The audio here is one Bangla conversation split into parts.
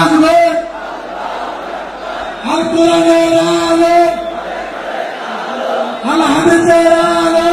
আসবে, আল কোরআনের আলো, আল হাদিসের আলো।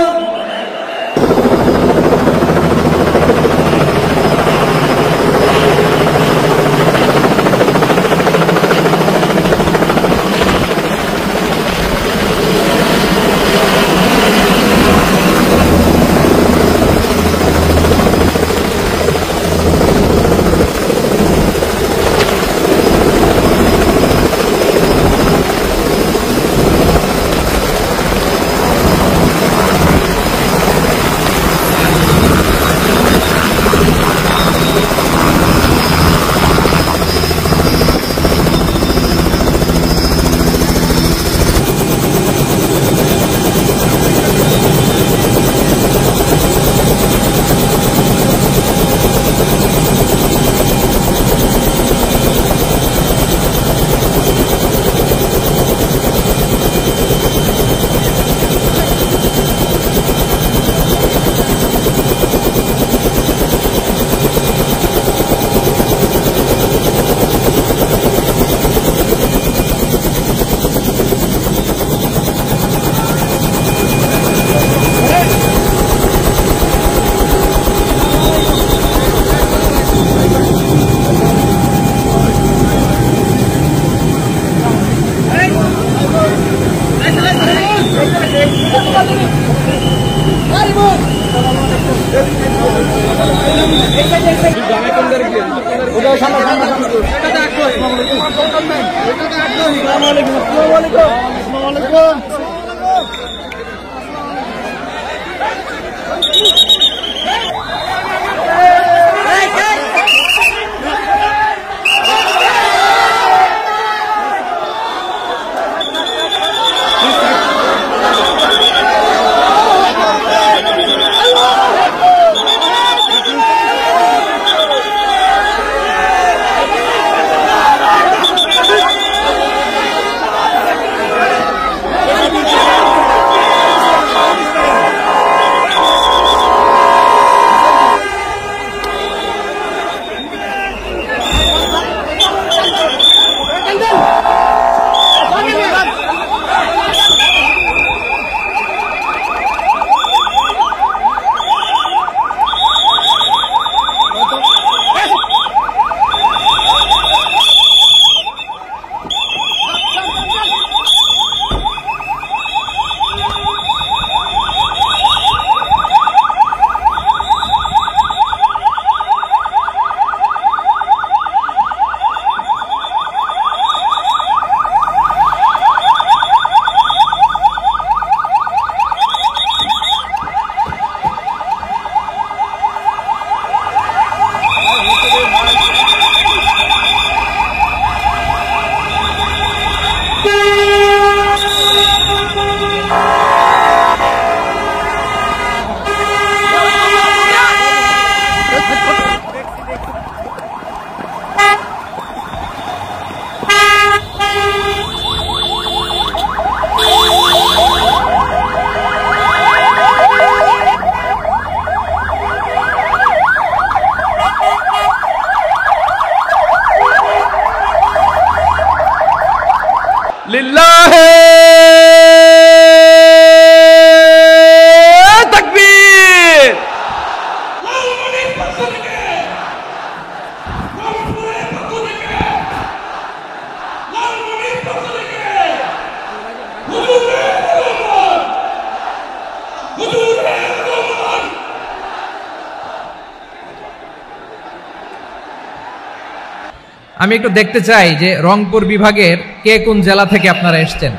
আমি একটু দেখতে চাই যে রংপুর বিভাগের কে কোন জেলা থেকে আপনারা এসেছেন।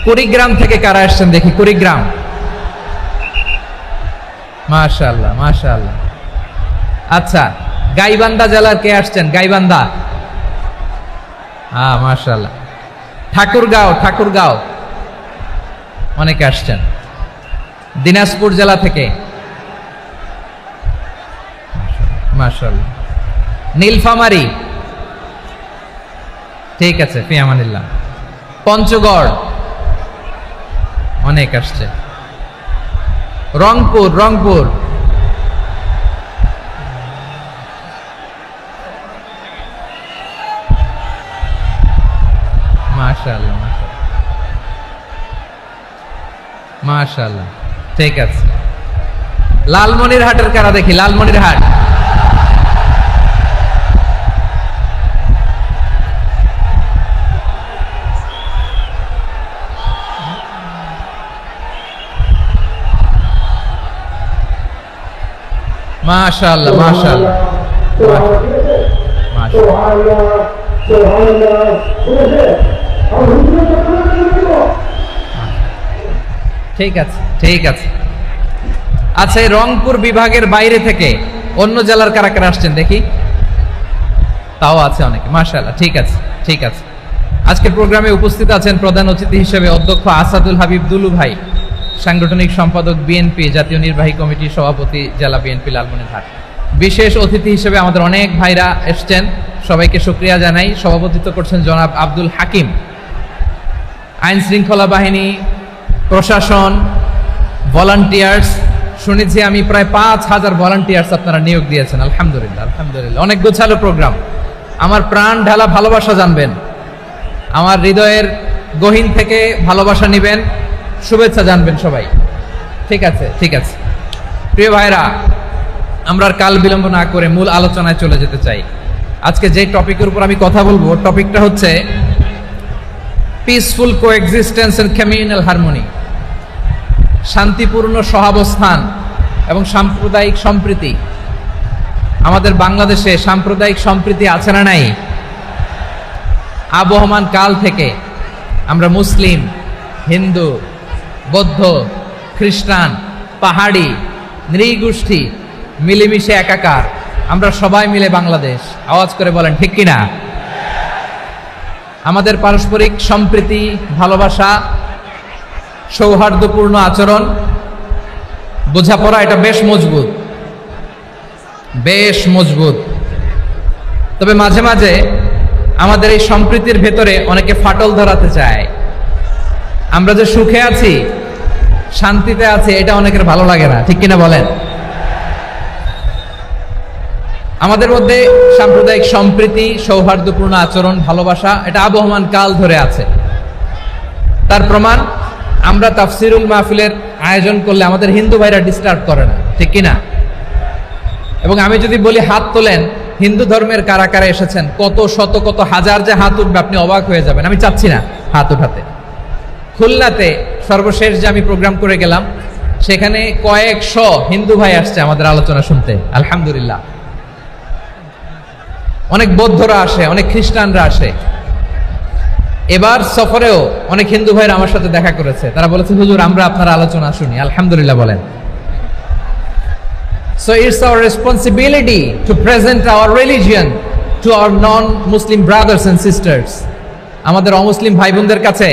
কুড়িগ্রাম থেকে কারা এসেছেন দেখি। কুড়িগ্রাম, মাশাআল্লাহ মাশাআল্লাহ। আচ্ছা, গাইবান্ধা জেলার কে আসছেন? গাইবান্ধা, মাশাআল্লাহ। ঠাকুরগাঁও, ঠাকুরগাঁও অনেকে আসছেন। দিনাজপুর জেলা থেকে মাশাআল্লাহ। নীলফামারী, ঠিক আছে, ফি আমানিল্লাহ। পঞ্চগড় অনেক আসছে। রংপুর, রংপুর মাশাআল্লাহ, ঠিক আছে। লালমনিরহাটের কারা দেখি, লালমনিরহাট। মাশাআল্লাহ মাশাআল্লাহ ঠিক আছে ঠিক আছে। আচ্ছা, এই রংপুর বিভাগের বাইরে থেকে অন্য জেলার কারা কারা আসছেন দেখি? তাও আছে অনেকে, মাশাআল্লাহ, ঠিক আছে ঠিক আছে। আজকের প্রোগ্রামে উপস্থিত আছেন প্রধান অতিথি হিসেবে অধ্যক্ষ আসাদুল হাবিব দুলু ভাই, সাংগঠনিক সম্পাদক বিএনপি, জাতীয় নির্বাহী কমিটির সভাপতি, জেলা বিএনপি লালমনিরহাট। বিশেষ অতিথি হিসেবে আমাদের অনেক ভাইরা এসছেন, সবাইকে শুকরিয়া জানাই। সভাপতিত্ব করছেন জনাব আব্দুল হাকিম। আইন শৃঙ্খলা বাহিনী, প্রশাসন, ভলান্টিয়ার্স, শুনেছি আমি প্রায় 5,000 ভলান্টিয়ার্স আপনারা নিয়োগ দিয়েছেন। আলহামদুলিল্লাহ আলহামদুলিল্লাহ, অনেক গোছালো প্রোগ্রাম। আমার প্রাণ ঢালা ভালোবাসা জানবেন, আমার হৃদয়ের গহীন থেকে ভালোবাসা নিবেন, শুভেচ্ছা জানবেন সবাই। ঠিক আছে ঠিক আছে। প্রিয় ভাইরা, আমরা আর কাল বিলম্ব না করে মূল আলোচনায় চলে যেতে চাই। আজকে যে টপিকের উপর আমি কথা বলবো, টপিকটা হচ্ছে peaceful coexistence and communal harmony, শান্তিপূর্ণ সহাবস্থান এবং সাম্প্রদায়িক সম্প্রীতি। আমাদের বাংলাদেশে সাম্প্রদায়িক সম্প্রীতি আছে না নাই? আবহমান কাল থেকে আমরা মুসলিম, হিন্দু, বৌদ্ধ, খ্রিস্টান, পাহাড়ি, নৃগোষ্ঠী মিলেমিশে একাকার, আমরা সবাই মিলে বাংলাদেশ। আওয়াজ করে বলেন ঠিক কিনা? আমাদের পারস্পরিক সম্প্রীতি, ভালোবাসা, সৌহার্দ্যপূর্ণ আচরণ, বোঝাপড়া, এটা বেশ মজবুত, বেশ মজবুত। তবে মাঝে মাঝে আমাদের এই সম্প্রীতির ভেতরে অনেকে ফাটল ধরাতে চায়। আমরা যে সুখে আছি, শান্তিতে আছি, এটা অনেকের ভালো লাগে না, ঠিক কিনা বলেন? আমাদের মধ্যে সাম্প্রদায়িক সম্প্রীতি, সৌহার্দ্যপূর্ণ আচরণ, ভালোবাসা, এটা আবহমান কাল ধরে আছে। তার প্রমাণ, আমরা তাফসিরুল মাহফিলের আয়োজন করলে আমাদের হিন্দু ভাইরা ডিস্টার্ব করে না, ঠিক কিনা? এবং আমি যদি বলি হাত তোলেন, হিন্দু ধর্মের কারা কারা এসেছেন, কত শত কত হাজার যে হাত উঠবে, আপনি অবাক হয়ে যাবেন। আমি চাচ্ছি না হাত উঠাতে। খুলনাতে সর্বশেষ যে আমি প্রোগ্রাম করে গেলাম, সেখানে কয়েকশ হিন্দু ভাই আসছে আমাদের আলোচনা শুনতে, আলহামদুলিল্লাহ। অনেক বৌদ্ধরা আসে, অনেক খ্রিস্টানরা আসে। এবার সফরেও অনেক হিন্দু ভাইরা আমার সাথে দেখা করেছে, তারা বলেছে হুজুর আমরা আপনার আলোচনা শুনি, আলহামদুলিল্লাহ বলেন। So it's our responsibility to present our religion to our non-Muslim brothers and sisters. আমাদের অমুসলিম ভাই বোনদের কাছে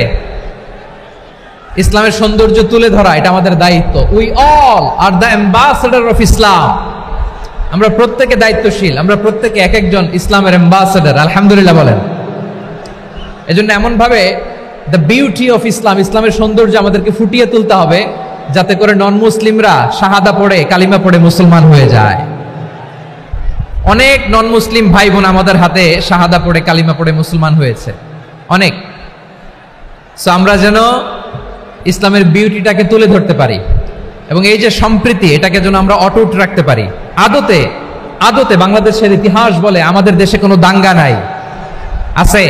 ইসলামের সৌন্দর্য তুলে ধরা, এটা আমাদের দায়িত্ব। We all are the ambassador of Islam. আমরা প্রত্যেকে দায়িত্বশীল, আমরা প্রত্যেকে এক একজন ইসলামের অ্যাম্বাসেডর, আলহামদুলিল্লাহ বলেন। এজন্য এমন ভাবে দ্য বিউটি অফ ইসলাম, ইসলামের সৌন্দর্য আমাদেরকে ফুটিয়ে তুলতে হবে, যাতে করে নন মুসলিমরা শাহাদা পড়ে, কালিমা পড়ে মুসলমান হয়ে যায়। অনেক নন মুসলিম ভাই বোন আমাদের হাতে শাহাদা পড়ে, কালিমা পড়ে মুসলমান হয়েছে, অনেক। সো আমরা যেন ইসলামের বিউটিটাকে তুলে ধরতে পারি, এবং এই যে সম্প্রীতি, এটাকে যেন আমরা অটুট রাখতে পারি। আদতে আদতে বাংলাদেশের ইতিহাস বলে আমাদের দেশে কোনো দাঙ্গা নাই, আছে?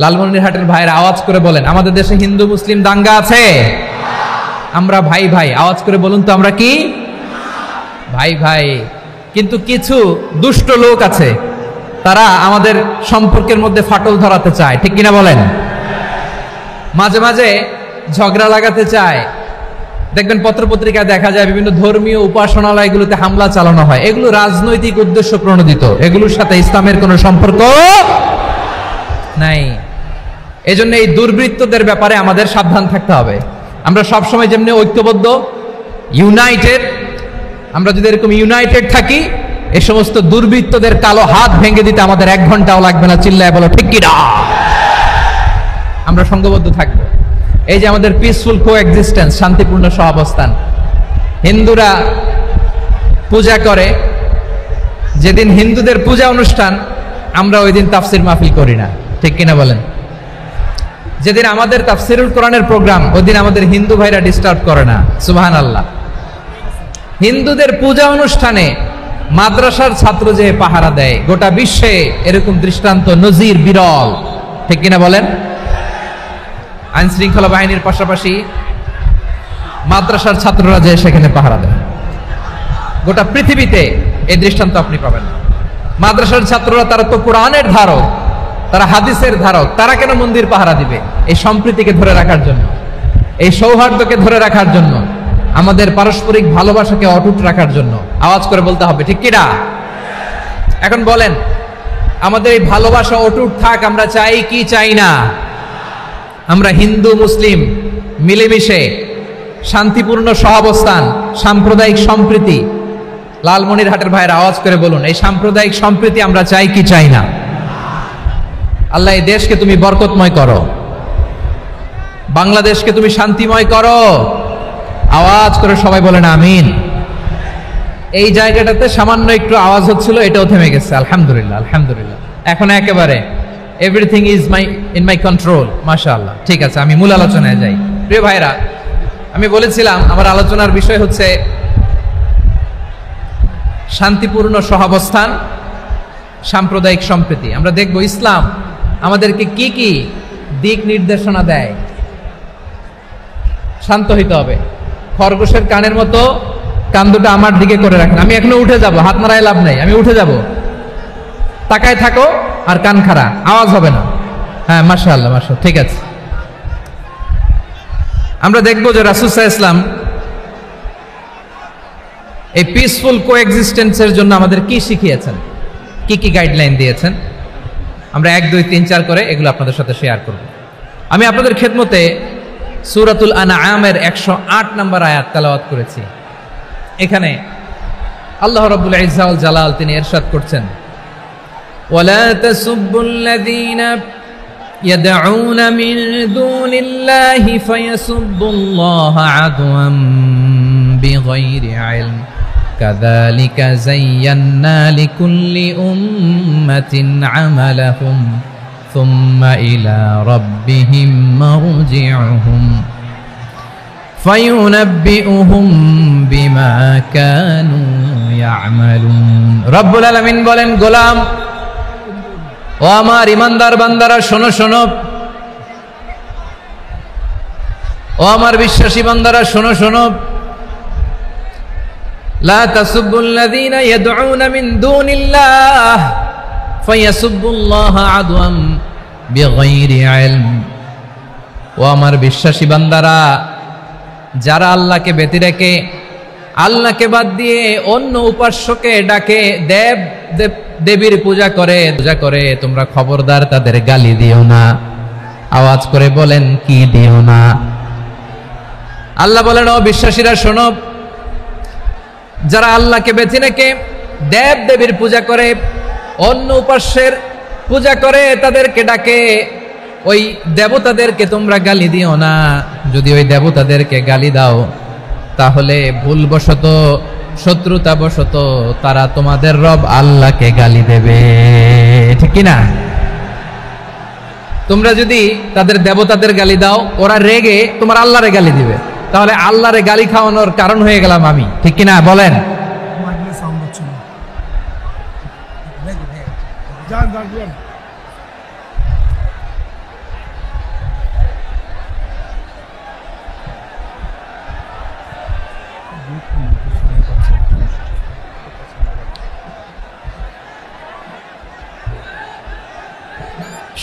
লালমনিরহাটের ভাইয়ের আওয়াজ করে বলেন, আমাদের দেশে হিন্দু মুসলিম দাঙ্গা আছে? আমরা ভাই ভাই, আওয়াজ করে বলুন তো, আমরা কি ভাই ভাই? কিন্তু কিছু দুষ্ট লোক আছে, তারা আমাদের সম্পর্কের মধ্যে ফাটল ধরাতে চায়, ঠিক কিনা বলেন? মাঝে মাঝে ঝগড়া লাগাতে চায়। দেখবেন পত্রপত্রিকায় দেখা যায় বিভিন্ন ধর্মীয় উপাসনালয়গুলোতে হামলা চালানো হয়। এগুলো রাজনৈতিক উদ্দেশ্য প্রণোদিত, এগুলোর সাথে ইসলামের কোনো সম্পর্ক নাই। এজন্য এই দুর্বৃত্তদের ব্যাপারে আমাদের সাবধান থাকতে হবে। আমরা সবসময় যেমনি ঐক্যবদ্ধ, ইউনাইটেড, আমরা যদি এরকম ইউনাইটেড থাকি, এই সমস্ত দুর্বৃত্তদের কালো হাত ভেঙে দিতে আমাদের 1 ঘন্টাও লাগবে না। চিল্লায় বলো ঠিক কিনা? আমরা সংঘবদ্ধ থাকবো। এই যে আমাদের পিসফুল কোএক্সিস্টেন্স, শান্তিপূর্ণ সহাবস্থান। হিন্দুরা পূজা করে, যেদিন হিন্দুদের পূজা অনুষ্ঠান, আমরা ওই দিন তাফসির মাহফিল করি না, ঠিক কিনা বলেন? যেদিন আমাদের তাফসিরুল কোরআনের প্রোগ্রাম, ওই দিন আমাদের হিন্দু ভাইরা ডিস্টার্ব করে না। সুবহানাল্লাহ। হিন্দুদের পূজা অনুষ্ঠানে মাদ্রাসার ছাত্র যে পাহারা দেয়, গোটা বিশ্বে এরকম দৃষ্টান্ত নজির বিরল, ঠিক কিনা বলেন? আইন শৃঙ্খলা বাহিনীর পাশাপাশি মাদ্রাসার ছাত্ররা যে সেখানে পাহারা দেয়, গোটা পৃথিবীতে এই দৃষ্টান্ত আপনি পাবেন না। মাদ্রাসার ছাত্ররা তারা তো কোরআনের ধারক, তারা হাদিসের ধারক, তারা কেন মন্দির পাহারা দিবে? এই সম্প্রীতিকে ধরে রাখার জন্য, এই সৌহার্দ্যকে ধরে রাখার জন্য, আমাদের পারস্পরিক ভালোবাসাকে অটুট রাখার জন্য। আওয়াজ করে বলতে হবে, ঠিক কিনা? এখন বলেন, আমাদের এই ভালোবাসা অটুট থাক আমরা চাই কি চাই না? আমরা হিন্দু মুসলিম মিলেমিশে শান্তিপূর্ণ সহাবস্থান, সাম্প্রদায়িক সম্প্রীতি, লালমনিরহাটের ভাইয়ের আওয়াজ করে বলুন, এই সাম্প্রদায়িক সম্প্রীতি আমরা চাই কি চাই না? আল্লাহ এই দেশকে তুমি বরকতময় করো, বাংলাদেশকে তুমি শান্তিময় করো। আওয়াজ করে সবাই বলেন আমিন। এই জায়গাটাতে সামান্য একটু আওয়াজ হচ্ছিল, এটাও থেমে গেছে। আলহামদুলিল্লাহ, আলহামদুলিল্লাহ। এখন একেবারে everything is in my control. মাশাআল্লাহ। ঠিক আছে, আমি মূল আলোচনায় যাই। প্রিয় ভাইরা, আমি বলেছিলাম আমার আলোচনার বিষয় হচ্ছে শান্তিপূর্ণ সহাবস্থান, সাম্প্রদায়িক সম্প্রীতি। আমরা দেখব ইসলাম আমাদেরকে কি কি দিক নির্দেশনা দেয়। শান্ত হইতে হবে। খরগোশের কানের মতো কান দুটো আমার দিকে করে রাখেন। আমি এখনো উঠে যাব, হাত নাড়ায় লাভ নাই, আমি উঠে যাব। তাকায় থাকো আর কান খাড়া, আওয়াজ হবে না। হ্যাঁ, মাশাআল্লাহ, মাশাআল্লাহ, ঠিক আছে। আমরা দেখবো যে রাসূল সাল্লাল্লাহু আলাইহি ওয়াসাল্লাম এই পিসফুল কোএক্সিস্টেন্সের জন্য আমাদের কি শিখিয়েছেন, কি কি গাইডলাইন দিয়েছেন। আমরা 1, 2, 3, 4 করে এগুলো আপনাদের সাথে শেয়ার করব। আমি আপনাদের খেদমতে সূরাতুল আনআমের 108 নম্বর আয়াত তেলাওয়াত করেছি। এখানে আল্লাহ রাব্বুল ইজ্জা ওয়াল জালাল তিনি ইরশাদ করছেন, ওয়ালা তাসুব্বুল্লাযীনা يدعون من دون الله فيسبوا الله عدوا بغير علم كذلك زينا لكل أمة عملهم ثم إلى ربهم مرجعهم فينبئهم بما كانوا يعملون رب العالمين বলেন, গোলাম ও আমার ইমানদার বান্দারা শোনো শোনো, ও আমার বিশ্বাসী বান্দারা শোনো শোনো, লা তাসুব্বুল্লাযীনা ইয়াদউনা মিন দুনিল্লাহ ফায়াসুব্বুল্লাহা আদওয়াম বিগাইরি ইলম। ও আমার বিশ্বাসী বান্দারা, যারা আল্লাহকে ব্যতি রেখে, আল্লাহকে বাদ দিয়ে অন্য উপাস্যকে ডাকে, দেবীর পূজা করে, তোমরা খবরদার তাদের গালি দিও না। আওয়াজ করে বলেন, কি দিও না? আল্লাহ বলেন, ও বিশ্বাসীরা শোনো, যারা আল্লাহকে বেছে রেখে দেব দেবীর পূজা করে, অন্য উপাস্যের পূজা করে, তাদেরকে ডাকে, ওই দেবতাদেরকে তোমরা গালি দিও না। যদি ওই দেবতাদেরকে গালি দাও, তাহলে ভুলবশত, শত্রুতাবশত তারা তোমাদের রব আল্লাহকে গালি দেবে, ঠিক কিনা? তোমরা যদি তাদের দেবতাদের গালি দাও, ওরা রেগে তোমার আল্লাহরে গালি দিবে, তাহলে আল্লাহরে গালি খাওয়ানোর কারণ হয়ে গেলাম আমি, ঠিক কিনা বলেন?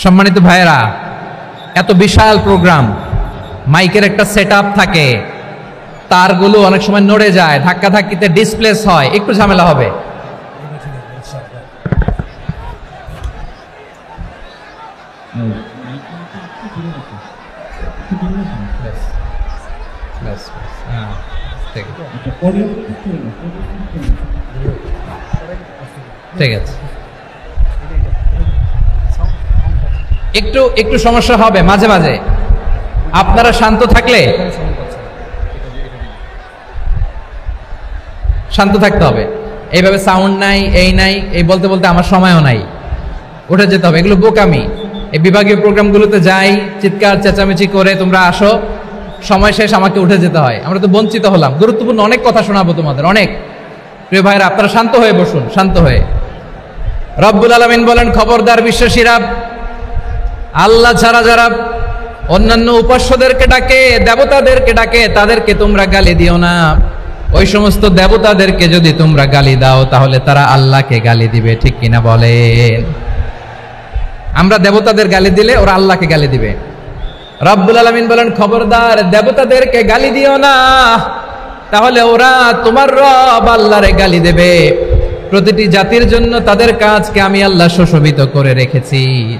সম্মানিত ভাইয়েরা, এত বিশাল প্রোগ্রাম, মাইকের একটা সেটআপ থাকে, তারগুলো অনেক সময় নড়ে যায়, ধাক্কা ধাক্কিতে ডিসপ্লেস হয়, একটু ঝামেলা হবে। ঠিক আছে, একটু একটু সমস্যা হবে মাঝে মাঝে। আপনারা শান্ত থাকলে, শান্ত থাকতে হবে। এইভাবে সাউন্ড নাই, এই নাই, এই বলতে বলতে আমার সময়ও নাই, উঠে যেতে হবে, এগুলো বোকামি। এই বিভাগীয় প্রোগ্রামগুলোতে যাই, চিৎকার চেঁচামেচি করে তোমরা আসো, সময় শেষ আমাকে উঠে যেতে হয়। আমরা তো বঞ্চিত হলাম। গুরুত্বপূর্ণ অনেক কথা শোনাবো তোমাদের, অনেক। প্রিয় ভাইরা, আপনারা শান্ত হয়ে বসুন, শান্ত হয়ে। রব্বুল আলামিন বলেন, খবরদার বিশ্বাসীরা, আল্লাহ ছাড়া যারা অন্যান্য উপাস্যদেরকে ডাকে, দেবতাদেরকে ডাকে, তাদেরকে তোমরা গালি দিও না। ওই সমস্ত দেবতাদেরকে যদি তোমরা গালি দাও তাহলে তারা আল্লাহকে গালি দিবে, ঠিক কিনা বলেন? আমরা দেবতাদের গালি দিলে ওরা আল্লাহকে গালি দিবে। রব্বুল আলামিন বলেন, খবরদার দেবতাদেরকে গালি দিও না, তাহলে ওরা তোমার রব আল্লাহরে গালি দেবে। প্রতিটি জাতির জন্য তাদের কাজকে আমি আল্লাহ সুশোভিত করে রেখেছি।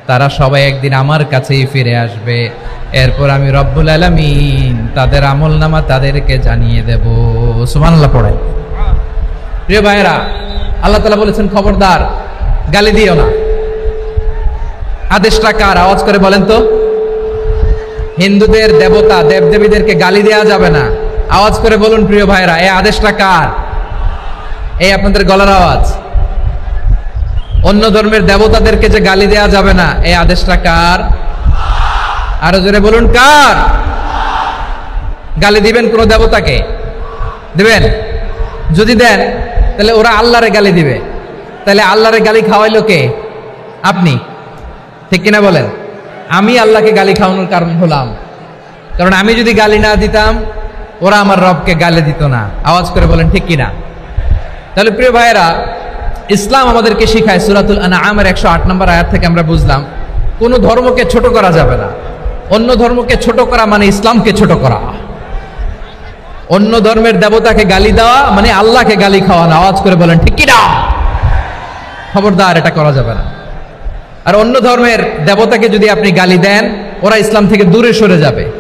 তারা সবাই একদিন আমার কাছেই ফিরে আসবে। এরপর আমি রব্বুল আলামিন তাদের আমলনামা তাদেরকে জানিয়ে দেব। সুবহানাল্লাহ পড়ে। প্রিয় ভাইয়েরা, আল্লাহ তাআলা বলেছেন, খবরদার গালি দিও না। আদেশটা কার? আওয়াজ করে বলেন তো। হিন্দুদের দেবতা দেবদেবীদেরকে গালি দেওয়া যাবে না। আওয়াজ করে বলুন প্রিয় ভাইরা, এই আদেশটা কার? এই আপনাদের গলার আওয়াজ। অন্য ধর্মের দেবতাদেরকে যে গালি দেওয়া যাবে না, এই আদেশটা কার? আরো জোরে বলুন, কার? গালি দিবেন কোন দেবতাকে? দিবেন? যদি দেন তাহলে ওরা আল্লাহরে গালি দিবে। তাহলে আল্লাহরে গালি খাওয়াইলো কে? আপনি, ঠিক কিনা বলেন? আমি আল্লাহকে গালি খাওয়ানোর কারণ হলাম, কারণ আমি যদি গালি না দিতাম ওরা আমার রবকে গালি দিত না। আওয়াজ করে বলেন ঠিক কিনা? তাহলে প্রিয় ভাইয়েরা, ইসলাম আমাদেরকে শিখায়, সূরাতুল আনআমের 108 নম্বর আয়াত থেকে আমরা বুঝলাম, কোন ধর্মকে ছোট করা যাবে না। অন্য ধর্মকে ছোট করা মানে ইসলামকে ছোট করা। অন্য ধর্মের দেবতাকে গালি দেওয়া মানে আল্লাহকে গালি খাওয়ানো। আওয়াজ করে বলেন ঠিক কিনা? খবরদার, এটা করা যাবে না। আর অন্য ধর্মের দেবতাকে যদি আপনি গালি দেন, ওরা ইসলাম থেকে দূরে সরে যাবে।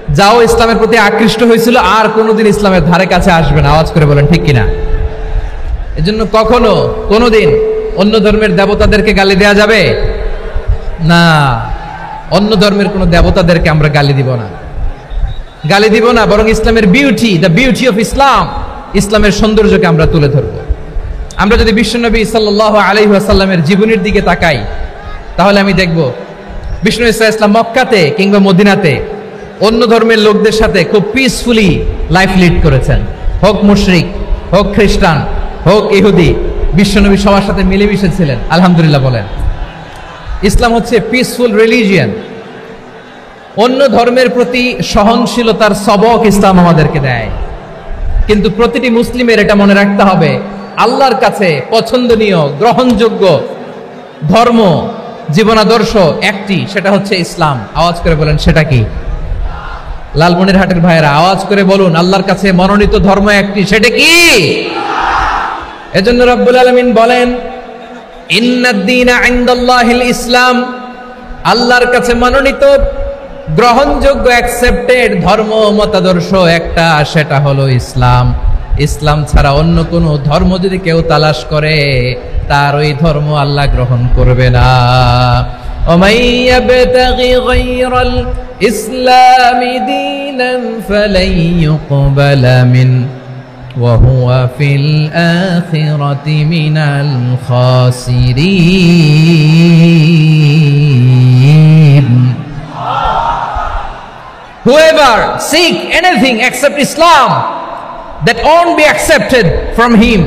যাও ইসলামের প্রতি আকৃষ্ট হয়েছিল আর কোনোদিন ইসলামের ধারে কাছে আসবে না। আওয়াজ করে বলেন ঠিক কিনা? এজন্য কখনো কোনোদিন অন্য ধর্মের দেবতাদেরকে গালি দেয়া যাবে না। অন্য ধর্মের কোন দেবতাদেরকে আমরা গালি দিব না, গালি দিব না, বরং ইসলামের beauty, the beauty of Islam, ইসলামের সৌন্দর্যকে আমরা তুলে ধরব। আমরা যদি বিশ্বনবী সাল্লাল্লাহু আলাইহি ওয়াসাল্লামের জীবনের দিকে তাকাই, তাহলে আমি দেখব বিষ্ণু ইসলাম মক্কাতে কিংবা মদিনাতে অন্য ধর্মের লোকদের সাথে খুব পিসফুলি লাইফ লিড করেছেন। হোক মুশরিক, হোক খ্রিস্টান, হোক ইহুদি, বিশ্বনবী সবার সাথে মিলেমিশে ছিলেন। আলহামদুলিল্লাহ বলেন। ইসলাম হচ্ছে পিসফুল রিলিজিয়ান। অন্য ধর্মের প্রতি সহনশীলতার সবক ইসলাম আমাদেরকে দেয়। কিন্তু প্রতিটি মুসলিমের এটা মনে রাখতে হবে, আল্লাহর কাছে পছন্দনীয় গ্রহণযোগ্য ধর্ম, জীবনাদর্শ একটি, সেটা হচ্ছে ইসলাম। আওয়াজ করে বলেন সেটা কি? লালমনিরহাটের ভাইয়েরা আওয়াজ করে বলুন, আল্লাহর কাছে মনোনীত ধর্ম একটি, সেটা কি? এজন্য রব্বুল আলামিন বলেন, ইন্নাদ-দীনা ইনদাল্লাহিল ইসলাম, আল্লাহর কাছে মনোনীত গ্রহণযোগ্য অ্যাকসেপ্টেড ধর্ম মতাদর্শ একটা, সেটা হলো ইসলাম। ইসলাম ছাড়া অন্য কোন ধর্ম যদি কেউ তালাশ করে, তার ওই ধর্ম আল্লাহ গ্রহণ করবে না। ومن يبتغي غير الإسلام دينا فلن يقبل منه وهو في الآخرة من الخاسرين. Whoever seek anything except Islam, that won't be accepted from him,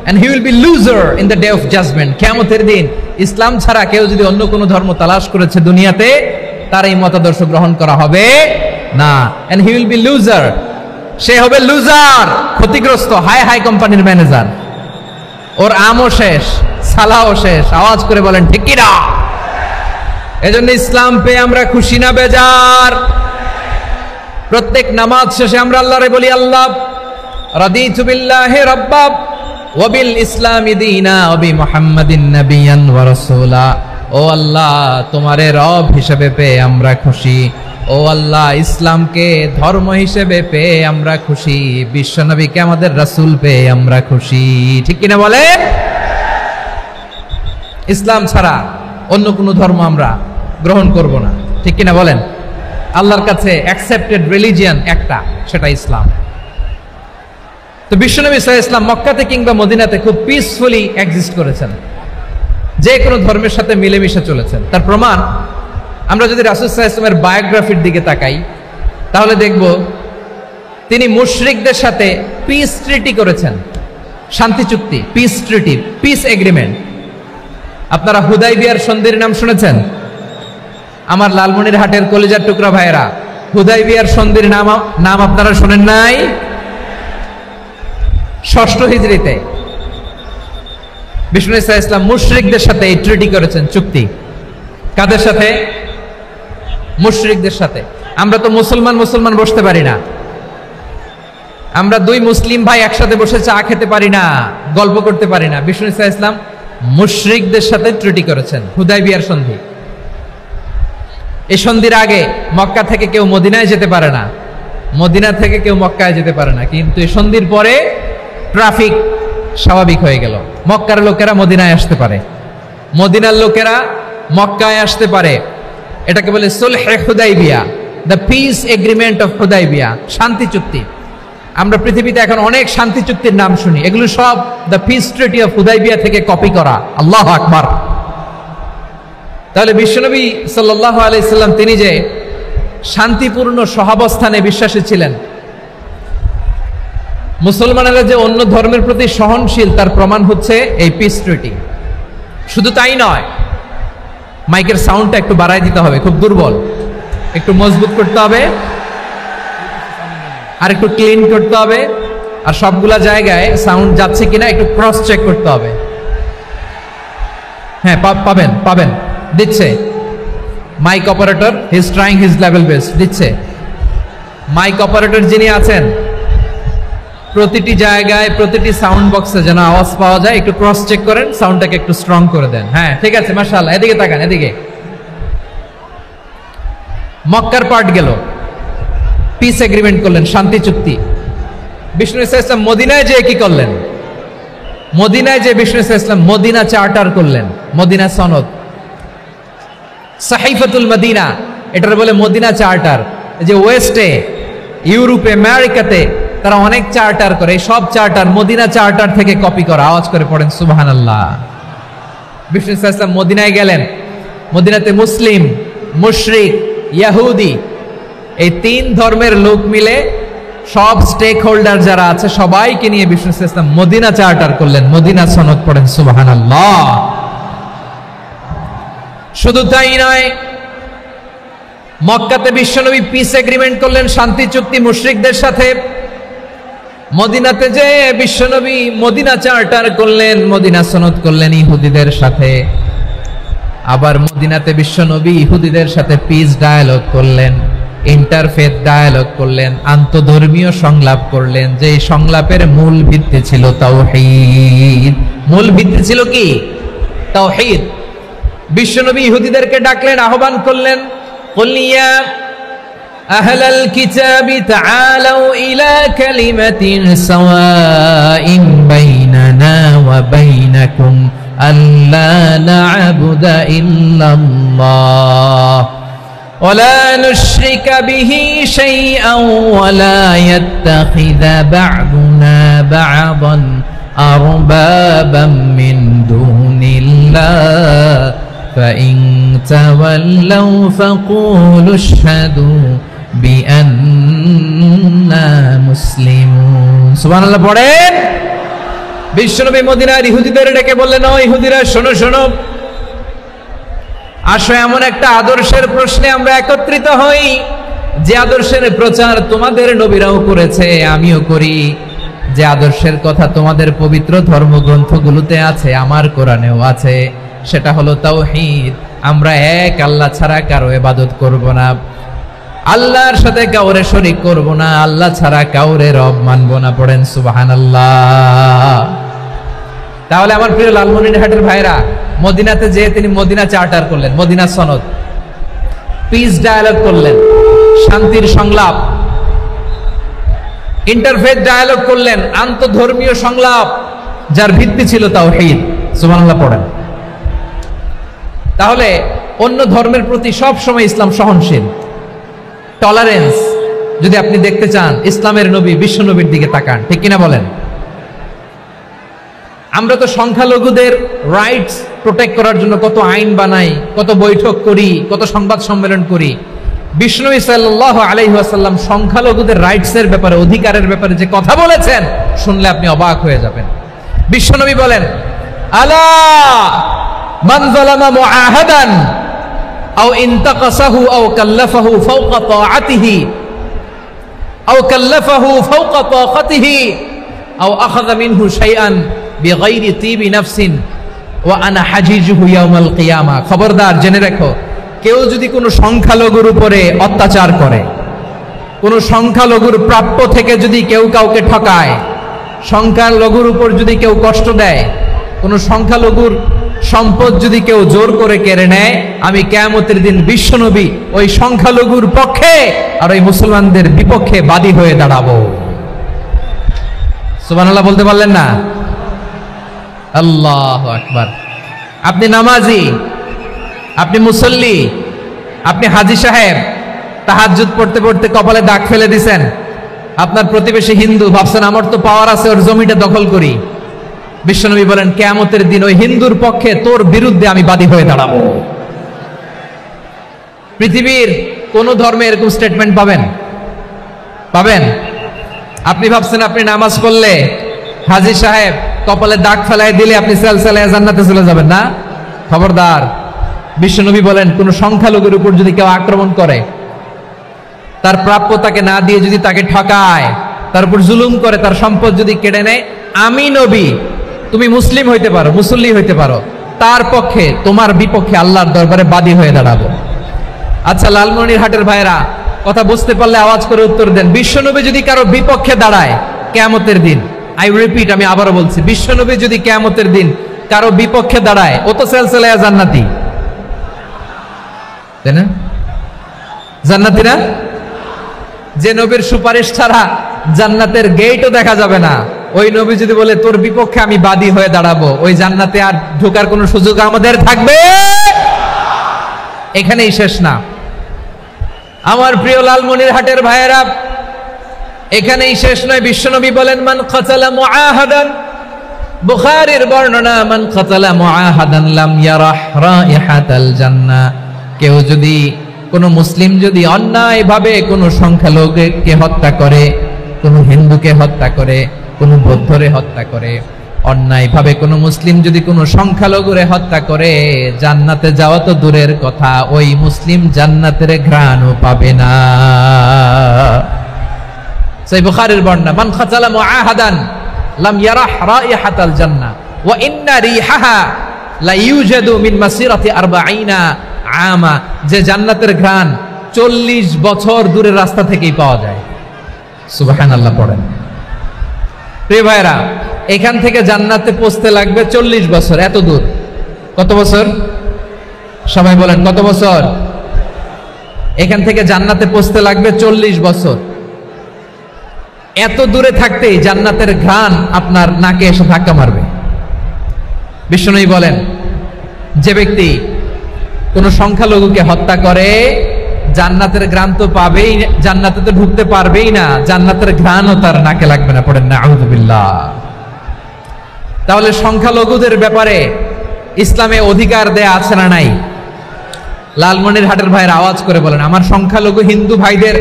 and he will be loser in the day of judgment. কিয়ামতের দিন ইসলাম ছাড়া কেউ যদি অন্য কোনো ধর্ম তালাশ করেছে দুনিয়াতে, তার এই মতাদর্শ গ্রহণ করা হবে না। and he will be loser, সে হবে লুজার, ক্ষতিগ্রস্ত, হাই হাই কোম্পানির ম্যানেজার। ওর আমও শেষ, সালাও শেষ। আওয়াজ করে বলেন ঠিক কি না? এজন্য ইসলাম পেয়ে আমরা খুশি না বেজার? প্রত্যেক নামাজ শেষে আমরা আল্লাহরে বলি, আল্লাহ রাদিতু বিল্লাহি রাব্বা ওয়া বিল ইসলামি দীনা ওয়া বি মুহাম্মাদিন নাবিয়ান ওয়া রাসূলা। ও আল্লাহ, তোমারে রব হিসেবে পেয়ে আমরা খুশি। ও আল্লাহ, ইসলামকে ধর্ম হিসেবে পেয়ে আমরা খুশি। বিশ্বনবীকে আমাদের রাসূল পেয়ে আমরা খুশি। ঠিক কিনা বলে? ইসলাম ছাড়া অন্য কোনো ধর্ম আমরা গ্রহণ করব না। ঠিক কিনা বলেন? আল্লাহর কাছে অ্যাকসেপ্টেড রিলিজিয়ান একটা, সেটা ইসলাম। তো বিশ্বনবী সাল্লাল্লাহু আলাইহি ওয়াসাল্লাম মক্কাতে কিংবা মদিনাতে খুব পিসফুলি এক্সিস্ট করেছেন। যে কোনো ধর্মের সাথে মিলেমিশে চলেছেন। তার প্রমাণ আমরা যদি রাসূল সাল্লাল্লাহু আলাইহি ওয়াসাল্লামের বায়োগ্রাফির দিকে তাকাই তাহলে দেখব তিনি মুশরিকদের সাথে পিস ট্রিটি করেছেন, শান্তি চুক্তি, পিস ট্রিটি, পিস এগ্রিমেন্ট। আপনারা হুদাইবিয়ার সন্ধির নাম শুনেছেন? আমার লালমনিরহাটের কলিজার টুকরা ভাইয়েরা, হুদাইবিয়ার সন্ধির নাম আপনারা শোনেন নাই? 6ষ্ঠ হিজরিতে বিষ্ণু ঈসা ইসলাম মুশরিকদের সাথে এই ট্রিটি করেছেন, চুক্তি। কাদের সাথে? মুশরিকদের সাথে। আমরা তো মুসলমান বসতে পারি না, আমরা দুই মুসলিম ভাই একসাথে বসে চা খেতে পারি না, গল্প করতে পারি না। বিষ্ণু ঈসা ইসলাম মুশরিকদের সাথে ট্রিটি করেছেন, হুদাইবিয়ার সন্ধি। এই সন্ধির আগে মক্কা থেকে কেউ মদিনায় যেতে পারে না, মদিনা থেকে কেউ মক্কায় যেতে পারে না। কিন্তু এই সন্ধির পরে ট্রাফিক স্বাভাবিক হয়ে গেল, মক্কার লোকেরা মদিনায় আসতে পারে, মদিনার লোকেরা মক্কায় আসতে পারে। এটাকে বলে সুলহে Hudaibiya, the peace agreement of Hudaibiya, শান্তি চুক্তি। আমরা পৃথিবীতে এখন অনেক শান্তি চুক্তির নাম শুনি, এগুলো সব the piece treaty of Hudaibiya থেকে কপি করা। আল্লাহু আকবার। তাহলে বিশ্বনবী সাল্লাল্লাহু আলাইহি সাল্লাম তিনি যে শান্তিপূর্ণ সহাবস্থানে বিশ্বাসী ছিলেন, মুসলমানেরা যে অন্য ধর্মের প্রতি সহনশীল তার প্রমাণ হচ্ছে এই পিস ট্রিটি। শুধু তাই নয়, মাইকের সাউন্ডটা একটু বাড়ায় দিতে হবে, খুব দুর্বল, একটু মজবুত করতে হবে, আর একটু ক্লিন করতে হবে, আর সবগুলা জায়গায় সাউন্ড যাচ্ছে কিনা একটু ক্রস চেক করতে হবে। হ্যাঁ, পাবেন দিচ্ছে mic operator, he is trying his level best, দিচ্ছে। মাইক অপারেটর যিনি আছেন প্রতিটি জায়গায় প্রতিটি সাউন্ড বক্সে যেন আওয়াজ পাওয়া যায়, একটু ক্রস চেক করেন, সাউন্ডটাকে একটু স্ট্রং করে দেন। হ্যাঁ, ঠিক আছে, মাশাআল্লাহ। এদিকে তাকান, এদিকে। মক্কার পার্ট গেল, পিস এগ্রিমেন্ট করলেন, শান্তি চুক্তি। বিষ্ণু ঈসা ইসলাম মদিনায় যে কি করলেন? মদিনায় যে বিষ্ণু ঈসা ইসলাম মদিনা চার্টার করলেন, মদিনা সনদ, সাহিফাতুল মদিনা, এটার বলে মদিনা চার্টার। যে ওয়েস্টে, ইউরোপে, আমেরিকাতে তারা অনেক চার্টার করে, সব চার্টার মদিনা চার্টার থেকে কপি করা। আওয়াজ করে পড়েন সুবহানাল্লাহ। বিষ্ণু ঈসা ইসলাম মদিনায় গেলেন, মদিনাতে মুসলিম, মুশরিক, ইহুদি, এই তিন ধর্মের লোক মিলে সব স্টেক হোল্ডার যারা আছে সবাইকে নিয়ে বিষ্ণু ঈসা ইসলাম মদিনা চার্টার করলেন, মদিনা সনদ। পড়েন সুবহানাল্লাহ। শুধু তাই নয়, মক্কাতে বিশ্বনবী পিস এগ্রিমেন্ট করলেন, শান্তি চুক্তি মুশরিকদের সাথে। মদিনাতে যে বিশ্বনবী মদিনা চার্টার করলেন, মদিনা সনদ করলেন ইহুদিদের সাথে। আবার মদিনাতে বিশ্বনবী ইহুদিদের সাথে পিস ডায়ালগ করলেন, ইন্টারফেথ ডায়ালগ করলেন, আন্তধর্মীয় সংলাপ করলেন। যে সংলাপের মূল ভিত্তি ছিল তাওহীদ। মূল ভিত্তি ছিল কি? তাওহীদ। বিশ্বনবী ইহুদিদেরকে ডাকলেন, আহ্বান করলেন, কুল ইয়া আহলাল কিতাবি তাআলাউ ইলা কালিমাতিন সাওয়াইন বাইনানা ওয়া বাইনাকুম আল্লা না'বুদা ইল্লাল্লাহ ওয়া লা নুশরিকা বিহি শাইআন ওয়া লা ইয়াত্তাখিযা বা'দুনা বা'দান আরবাবাম মিন দুনিল্লাহ فإن تولوا فقولوا اشهدوا بأننا مسلمون। সুবহানাল্লাহ পড়েন। বিশ্বনবী মদিনার ইহুদিদের ডেকে বললেন, ও ইহুদিরা, শোনো শোনো, আসো এমন একটা আদর্শের প্রশ্নে আমরা একত্রিত হই যে আদর্শের প্রচার তোমাদের নবীরাও করেছে, আমিও করি। যে আদর্শের কথা তোমাদের পবিত্র ধর্মগ্রন্থগুলোতে আছে, আমার কোরআনেও আছে, সেটা হলো তাওহীদ। আমরা এক আল্লাহ ছাড়া কারো ইবাদত করব না, আল্লাহর সাথে কাউরে শরীক করব না, আল্লাহ ছাড়া কাউরে রব মানব না। পড়েন সুবহানাল্লাহ। তাহলে আমার প্রিয় লালমনিরহাটের ভাইরা, মদিনাতে যে তিনি মদিনা চার্টার করলেন, মদিনা সনদ, পিস ডায়ালগ করলেন, শান্তির সংলাপ, ইন্টারফেথ ডায়ালগ করলেন, আন্তধর্মীয় সংলাপ, যার ভিত্তি ছিল তাওহীদ। সুবহানাল্লাহ পড়েন। তাহলে অন্য ধর্মের প্রতি সব সময় ইসলাম সহনশীল, টলারেন্স। যদি আপনি দেখতে চান ইসলামের নবী বিশ্ব নবীর দিকে তাকান, ঠিক কিনা বলেন? আমরা তো সংখ্যালঘুদের রাইটস প্রোটেক্ট করার জন্য কত আইন বানাই, কত বৈঠক করি, কত সংবাদ সম্মেলন করি। বিষ্ণু সাল্লাল্লাহু আলাইহি ওয়াসাল্লাম সংখ্যালঘুদের রাইটসের ব্যাপারে, অধিকারের ব্যাপারে যে কথা বলেছেন, শুনলে আপনি অবাক হয়ে যাবেন। বিশ্বনবী বলেন, আলা মান যালামা মুআহাদান আও ইনতাকাসাহু আও কাল্লাফাহু ফাওকা তাআতিহি আও কাল্লাফাহু ফাওকা তাকাতিহি আও আখাযা মিনহু শাইআন বিগাইরি তিবি নাফসিন ওয়া আনা হাজিজুহু ইয়াউমাল কিয়ামা। খবরদার, জেনে রাখো, কেউ যদি কোনো সংখ্যালঘুর উপরে অত্যাচার করে, কোনো সংখ্যালঘুর প্রাপ্য থেকে যদি কেউ কাউকে ঠকায়, সংখ্যালঘুর উপর যদি কেউ কষ্ট দেয়, কোনো সংখ্যালঘুর সম্পদ যদি কেউ জোর করে কেড়ে নেয়, আমি কিয়ামতের দিন বিশ্বনবী ওই সংখ্যালঘুর পক্ষে আর ওই মুসলমানদের বিপক্ষে বাদী হয়ে দাঁড়াবো। সুবহানাল্লাহ বলতে পারলেন না? আল্লাহু আকবার। আপনি নামাজি, আপনি মুসল্লি, আপনি হাজী সাহেব, তাহাজ্জুদ পড়তে পড়তে কপালে দাগ ফেলে দিছেন, আপনার প্রতিবেশী হিন্দু, ভাবছেন আমার তো পাওয়ার আছে, ওর জমিটা দখল করি। বিশ্বনবী বলেন, কিয়ামতের দিন ওই হিন্দুর পক্ষে তোর বিরুদ্ধে আমি বাদী হয়ে দাঁড়াবো। পৃথিবীর কোন ধর্মে এরকম স্টেটমেন্ট পাবেন? পাবেন? আপনি ভাবছেন আপনি নামাজ পড়লে, হাজী সাহেব কপালে দাগ ফেলায় দিলে আপনি সেলসেলায় জান্নাতে চলে যাবেন না? খবরদার। বিশ্বনবী বলেন, কোন সংখ্যালঘুর উপর যদি কেউ আক্রমণ করে, তার প্রাপ্য তাকে না দিয়ে যদি তাকে ঠকায়, তার উপর জুলুম করে, তার সম্পদ যদি কেড়ে নেয়, আমি নবী, তুমি মুসলিম হইতে পারো, মুসল্লি হইতে পারো, তার পক্ষে, তোমার বিপক্ষে আল্লাহর দরবারে বাদী হয়ে দাঁড়াবো। আচ্ছা লালমনিরহাটের ভাইরা, কথা বুঝতে পারলে আওয়াজ করে উত্তর দেন। বিশ্বনবী যদি কারো বিপক্ষে দাঁড়ায় কিয়ামতের দিন, আই রিপিট, আমি আবারও বলছি, বিশ্বনবী যদি কিয়ামতের দিন কারো বিপক্ষে দাঁড়ায়, ও তো সেলসেলায়া জান্নাতি, তাই না? জান্নাতি না? যে নবীর সুপারিশ ছাড়া জান্নাতের গেটও দেখা যাবে না, ওই নবী যদি বলে তোর বিপক্ষে আমি বাদী হয়ে দাঁড়াবো, ওই জান্নাতে আর ঢোকার কোনো সুযোগ আমাদের থাকবে? এখানেই শেষ না আমার প্রিয় লালমনিরহাটের ভাইয়েরা, এখানেই শেষ নয়। বিশ্বনবী বলেন, মান কাতালা মুআহাদান, বুখারীর বর্ণনা, মান কাতালা মুআহাদান লাম ইয়ারাহ রাইহাতাল জান্নাহ। কেউ যদি, কোন মুসলিম যদি অন্যায়ভাবে কোনো সংখ্যালঘুকে হত্যা করে, কোন হিন্দুকে হত্যা করে, কোন বৌদ্ধরে হত্যা করে, অন্যায়ভাবে কোনো মুসলিম যদি কোনো সংখ্যালঘুরে হত্যা করে, জান্নাতে যাওয়া তো দূরের কথা, ওই মুসলিম জান্নাতের ঘ্রাণও পাবে না। সেই বুখারীর বর্ণনা, মান কাতালা মুআহাদান লাম ইয়ারাহ রাইহাতাল জান্নাহ ওয়া ইন্না রিহাহা লা ইউজাদু মিন মাসিরাতি 40 আমা। যে জান্নাতের ঘ্রাণ 40 বছর দূরের রাস্তা থেকেই পাওয়া যায়। সুবহানাল্লাহ পড়েন। প্রিয় ভাইরা, এখান থেকে জান্নাতে পৌঁছতে লাগবে 40 বছর। এত দূর, কত বছর? সবাই বলেন কত বছর? এখান থেকে জান্নাতে পৌঁছতে লাগবে 40 বছর। এত দূরে থাকতেই জান্নাতের ঘ্রাণ আপনার নাকে এসে ধাক্কা মারবে। বিশ্বনবী বলেন, যে ব্যক্তি কোন সংখ্যালঘুকে হত্যা করে, জান্নাতের ঘ্রাণ তো পাবেই, জান্নাতে তো ঢুকতে পারবেই না, জান্নাতের ঘ্রাণও তার নাকে লাগবে না। পড়েন না আউযুবিল্লাহ। তাহলে সংখ্যালঘুদের ব্যাপারে ইসলামে অধিকার দেয়া আছে না নাই? লালমনিরহাটের ভাইয়ের আওয়াজ করে বলেন, আমার সংখ্যালঘু হিন্দু ভাইদের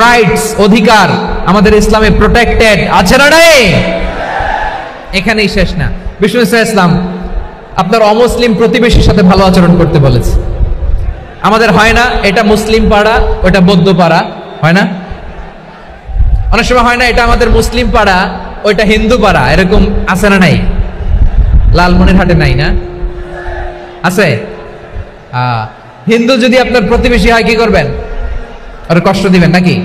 রাইটস, অধিকার আমাদের ইসলামে প্রোটেক্টেড আছে না নাই? এখানেই শেষ না। বিষ্ণু ইসলাম আপনার অমুসলিম প্রতিবেশীর সাথে ভালো আচরণ করতে বলেছে। আমাদের হয় না, এটা মুসলিম পাড়া, ওটা বৌদ্ধ পাড়া, হয় না? অনেক সময় হয় না, এটা আমাদের মুসলিম পাড়া, ওইটা হিন্দু পাড়া, এরকম আছে না নাই? লালমনিরহাটে নাই না? আছে? হিন্দু যদি আপনার প্রতিবেশী হয়, কি করবেন? ওরে কষ্ট দিবেন নাকি?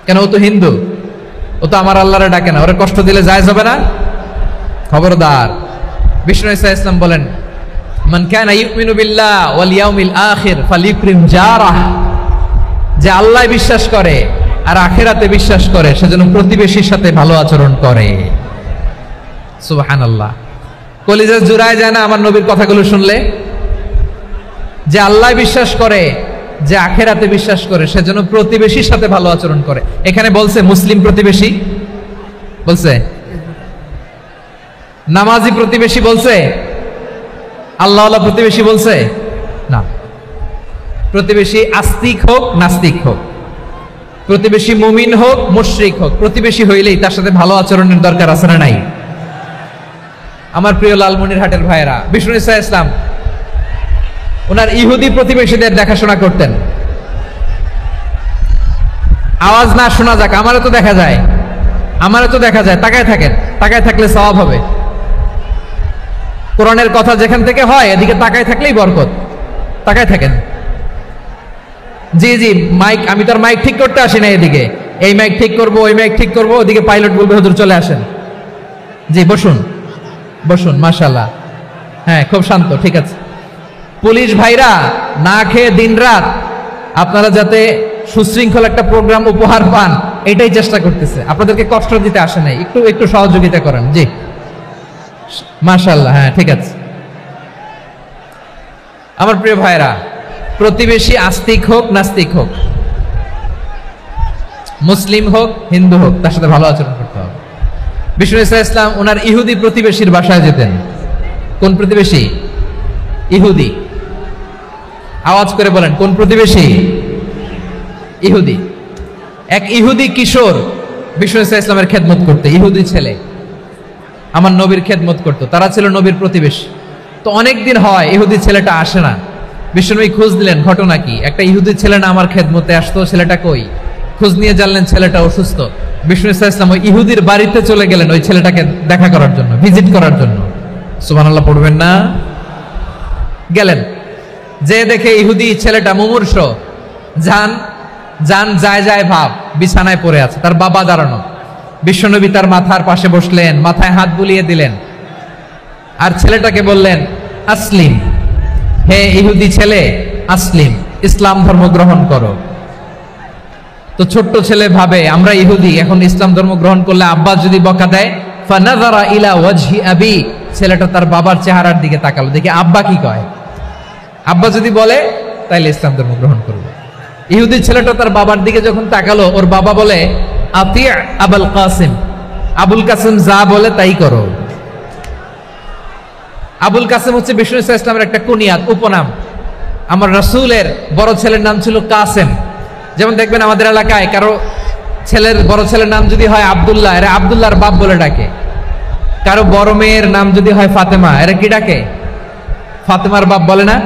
কেন? ও তো হিন্দু, ও তো আমার আল্লাহরে ডাকে না, ওরে কষ্ট দিলে জায়েজ হবে না? খবরদার। বিষ্ণু ইসলাম বলেন, মান কানা ইউমিনু বিল্লাহ ওয়াল ইয়াউমিল আখির ফালিউকরিম জারাহ। যে আল্লাহ বিশ্বাস করে আর আখিরাতে বিশ্বাস করে, সেজন্য প্রতিবেশীর সাথে ভালো আচরণ করে। সুবহানাল্লাহ। কলিজা জুড়ায় যায় না আমার নবীর কথাগুলো শুনলে? যে আল্লাহ বিশ্বাস করে, যে আখিরাতে বিশ্বাস করে, সেজন্য প্রতিবেশীর সাথে ভালো আচরণ করে। এখানে বলছে মুসলিম প্রতিবেশী, বলছে নামাজি প্রতিবেশী বলছে? আল্লাহওয়ালা প্রতিবেশী বলছে? না। প্রতিবেশী আস্তিক হোক নাস্তিক হোক, প্রতিবেশী মুমিন হোক মুশরিক হোক, প্রতিবেশী হইলেই তার সাথে ভালো আচরণের দরকার আছে না নাই? আমার প্রিয় লালমনিরহাটের ভাইয়েরা, বিষ্ণু ইসা ইসলাম ওনার ইহুদি প্রতিবেশীদের দেখাশোনা করতেন। আওয়াজ না শোনা যাক, আমারও তো দেখা যায়, আমারও তো দেখা যায়। তাকায় থাকেন, তাকায় থাকলে সওয়াব হবে। কোরআনের কথা যেখান থেকে হয় এদিকে তাকায় থাকলেই বরকত। তাকায় থাকেন। জি জি, মাইক, আমি তো আর মাইক ঠিক করতে আসি না এদিকে। এই মাইক ঠিক করব, ওই মাইক ঠিক করব, ওদিকে পাইলট বলবে হুজুর চলে আসেন। জি বসুন, বসুন, মাশাআল্লাহ। হ্যাঁ, খুব শান্ত, ঠিক আছে। পুলিশ ভাইরা না খেয়ে দিনরাত আপনারা যাতে সুশৃঙ্খল একটা প্রোগ্রাম উপহার পান এটাই চেষ্টা করতেছে, আপনাদেরকে কষ্ট দিতে আসে নাই। একটু একটু সহযোগিতা করেন। জি মাশাআল্লাহ, হ্যাঁ ঠিক আছে। আমার প্রিয় ভাইরা, প্রতিবেশী আস্তিক হোক নাস্তিক হোক, মুসলিম হোক হিন্দু হোক, তার সাথে ভালো আচরণ করতে হবে। বিষ্ণু ইসা ইসলাম ওনার ইহুদি প্রতিবেশীর বাসায় যেতেন। কোন প্রতিবেশী? ইহুদি। আওয়াজ করে বলেন, কোন প্রতিবেশী? ইহুদি। এক ইহুদি কিশোর বিষ্ণু ইসা ইসলামের খেদমত করতে, ইহুদি ছেলে আমার নবীর খেদমত করতো। তারা ছিল নবীর প্রতিবেশী। তো অনেক দিন হয় ইহুদি ছেলেটা আসে না। বিষ্ণুনবী খোঁজ দিলেন, ঘটনা কি? একটা ইহুদি ছেলে না আমার খেদমতে আসতো, ছেলেটা কই? খোঁজ নিয়ে জানলেন ছেলেটা অসুস্থ। বিষ্ণু ইসা ইসলাম ওই ইহুদির বাড়িতে চলে গেলেন ওই ছেলেটাকে দেখা করার জন্য, ভিজিট করার জন্য। সুবহানাল্লাহ পড়বেন না? গেলেন, যে দেখে ইহুদি ছেলেটা মুমূর্ষ, জান জান যায় যায় ভাব, বিছানায় পড়ে আছে, তার বাবা দাঁড়ানো। বিশ্বনবী তার মাথার পাশে বসলেন, মাথায় হাত বুলিয়ে দিলেন, আর ছেলেটাকে বললেন আসলিম, হে ইহুদি ছেলে আসলিম, ইসলাম ধর্ম গ্রহণ করো। তো ছোট্ট ছেলে ভাবে আমরা ইহুদি, এখন ইসলাম ধর্ম গ্রহণ করলে আব্বা যদি বকা দেয়। ফানাযারা ইলা ওয়াজহি আবি, ছেলেটা তার বাবার চেহারার দিকে তাকালো, দেখি আব্বা কি কয়। আব্বা যদি বলে তাইলে ইসলাম ধর্ম গ্রহণ করবে। ইহুদি ছেলেটা তার বাবার দিকে যখন তাকালো, ওর বাবা বলে আতি আবুল কাসিম, আবুল কাসিম যা বলে তাই করো। আবুল কাসিম হচ্ছে বিষ্ণু ইসা ইসলামের একটা কুনিয়াত, উপনাম। আমার রাসূলের বড় ছেলের নাম ছিল কাসেম। যেমন দেখবেন আমাদের এলাকায় কারো ছেলের বড় ছেলের নাম যদি হয় আব্দুল্লাহ, এরা আব্দুল্লাহর বাপ বলে ডাকে। কারো বড় মেয়ের নাম যদি হয় ফাতেমা, এরা কি ডাকে? ফাতেমার বাপ বলে না?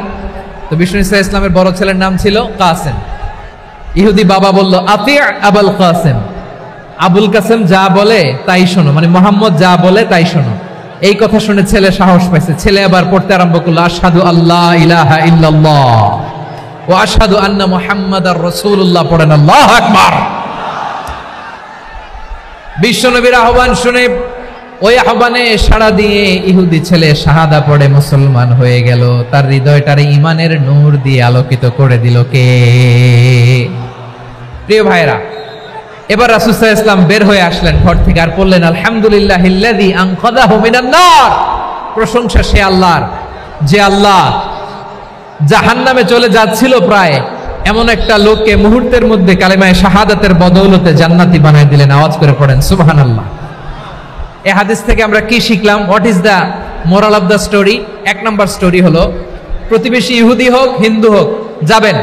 তো বিষ্ণু ইসা ইসলামের বড় ছেলের নাম ছিল কাসেম। ইহুদি বাবা বলল আতি আবুল কাসেম, আবুল কাসেম যা বলে তাই শোনো, মানে মোহাম্মদ যা বলে তাই শোনো। এই কথা শুনে ছেলে সাহস পাইছে। ছেলে আবার পড়তে আরম্ভ করলো আশহাদু আল্লাহ ইলাহা ইল্লাল্লাহ ওয়া আশহাদু আন্না মুহাম্মাদার রাসূলুল্লাহ। পড়েন আল্লাহু আকবার। বিশ্বনবীর আহ্বান শুনে ওই আহ্বানে সাড়া দিয়ে ইহুদি ছেলে শাহাদা পড়ে মুসলমান হয়ে গেল। তার হৃদয়টারে ঈমানের নূর দিয়ে আলোকিত করে দিল কে? প্রিয় ভাইরা, এবার রাসূল সাল্লাল্লাহু আলাইহি ওয়াসাল্লাম বের হয়ে আসলেন ঘর থেকে, আর বললেন আলহামদুলিল্লাহিল্লাযী আনকাযাহু মিনান নার। প্রশংসা সে আল্লাহর, যে আল্লাহ জাহান্নামে চলে যাচ্ছিল প্রায় এমন একটা লোককে মুহূর্তের মধ্যে কালেমায়ে শাহাদাতের বদৌলতে জান্নাতি বানায় দিলেন। আওয়াজ করে পড়েন সুবহানাল্লাহ। এই হাদিস থেকে আমরা কি শিখলাম? What is the moral of the story? এক নম্বর স্টোরি হলো, প্রতিবেশী ইহুদি হোক হিন্দু হোক, যাবেন,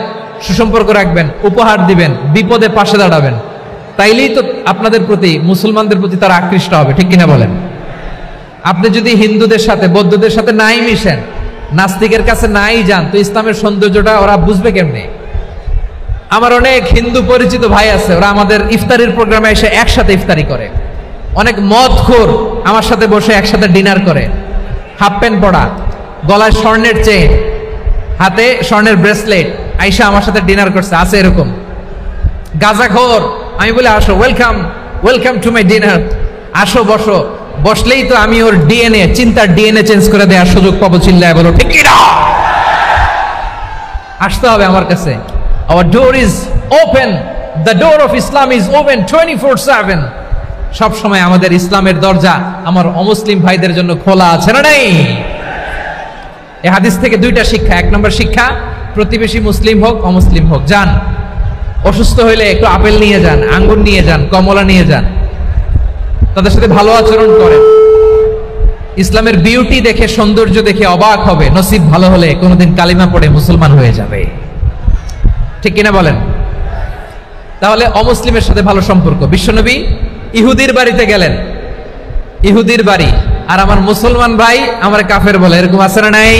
সুসম্পর্ক রাখবেন, উপহার দিবেন, বিপদে পাশে দাঁড়াবেন। তাইলেই তো আপনাদের প্রতি, মুসলমানদের প্রতি তারা আকৃষ্ট হবে, ঠিক কিনা বলেন? আপনি যদি হিন্দুদের সাথে বৌদ্ধদের সাথে নাই মিশেন, নাস্তিকের কাছে নাই যান, তো ইসলামের সৌন্দর্যটা ওরা বুঝবে কেমনে? আমার অনেক হিন্দু পরিচিত ভাই আছে, ওরা আমাদের ইফতারির প্রোগ্রামে এসে একসাথে ইফতারি করে। অনেক মদখোর আমার সাথে বসে একসাথে ডিনার করে, হাফ প্যান্ট পরা, গলায় স্বর্ণের চেইন, হাতে স্বর্ণের ব্রেসলেট, আইসা আমার সাথে ডিনার করছে, আছে এরকম। গাঁজাখোর, আমি বলে আসো, welcome welcome to my dinner, আসো বসো। বসলেই তো আমি ওর ডিএনএ, চিন্তার ডিএনএ চেঞ্জ করে দেওয়ার সুযোগ পাবো। চিল্লায় বলো ঠিক কি না? আসতে হবে আমার কাছে। Our door is open, the door of Islam is open 24/7। সব সময় আমাদের ইসলামের দরজা আমার অমুসলিম ভাইদের জন্য খোলা আছে না নাই? এই হাদিস থেকে দুইটা শিক্ষা। এক নম্বর শিক্ষা, প্রতিবেশী মুসলিম হোক অমুসলিম হোক, যান, অসুস্থ হইলে একটু আপেল নিয়ে যান, আঙ্গুর নিয়ে যান, কমলা নিয়ে যান, তাদের সাথে ভালো আচরণ করেন। ইসলামের বিউটি দেখে, সৌন্দর্য দেখে অবাক হবে, নসিব ভালো হলে কোনোদিন কালিমা পড়ে মুসলমান হয়ে যাবে। ঠিক কিনা বলেন? তাহলে অমুসলিমের সাথে ভালো সম্পর্ক। বিশ্বনবী ইহুদির বাড়িতে গেলেন, ইহুদির বাড়ি, আর আমার মুসলমান ভাই আমার কাফের বলে, এরকম আছে না নাই?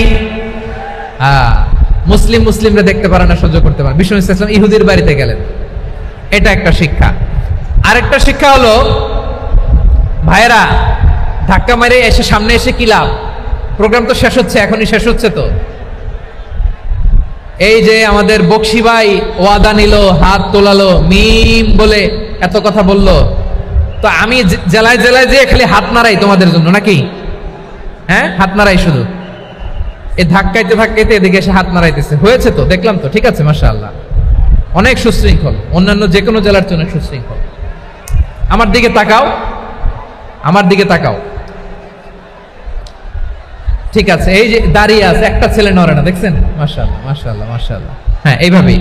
মুসলিমরা দেখতে পারে না, সহ্য করতে পারে। বিশ্বনবী সাল্লাল্লাহু আলাইহি ওয়াসাল্লাম ইহুদির বাড়িতে গেলেন, এটা একটা শিক্ষা। আরেকটা শিক্ষা হলো, ভাইরা ধাক্কা মেরে এসে সামনে এসে কি লাভ? প্রোগ্রাম তো শেষ হচ্ছে, এখনই শেষ হচ্ছে। তো এই যে আমাদের বকশি ভাই ওয়াদা নিল, হাত তোলালো, মিম বলে এত কথা বললো, তো আমি জেলায় জেলায় যে খালি হাত নাড়াই তোমাদের জন্য নাকি? হ্যাঁ, হাত নাড়াই শুধু। এই ধাক্কাইতে ধাক্কাইতে এদিকে এসে হাত নাড়াইতেছে, হয়েছে তো, দেখলাম তো, ঠিক আছে, মাশাআল্লাহ, অনেক সুশৃঙ্খল, অন্যান্য যে কোনো জেলার জন্য সুশৃঙ্খল। আমার দিকে তাকাও, আমার দিকে তাকাও, ঠিক আছে। এই যে দাঁড়িয়ে আছে, একটা ছেলে নড়ে না, দেখছেন? মাশাআল্লাহ, মাশাআল্লাহ, মাশাআল্লাহ। হ্যাঁ, এইভাবেই।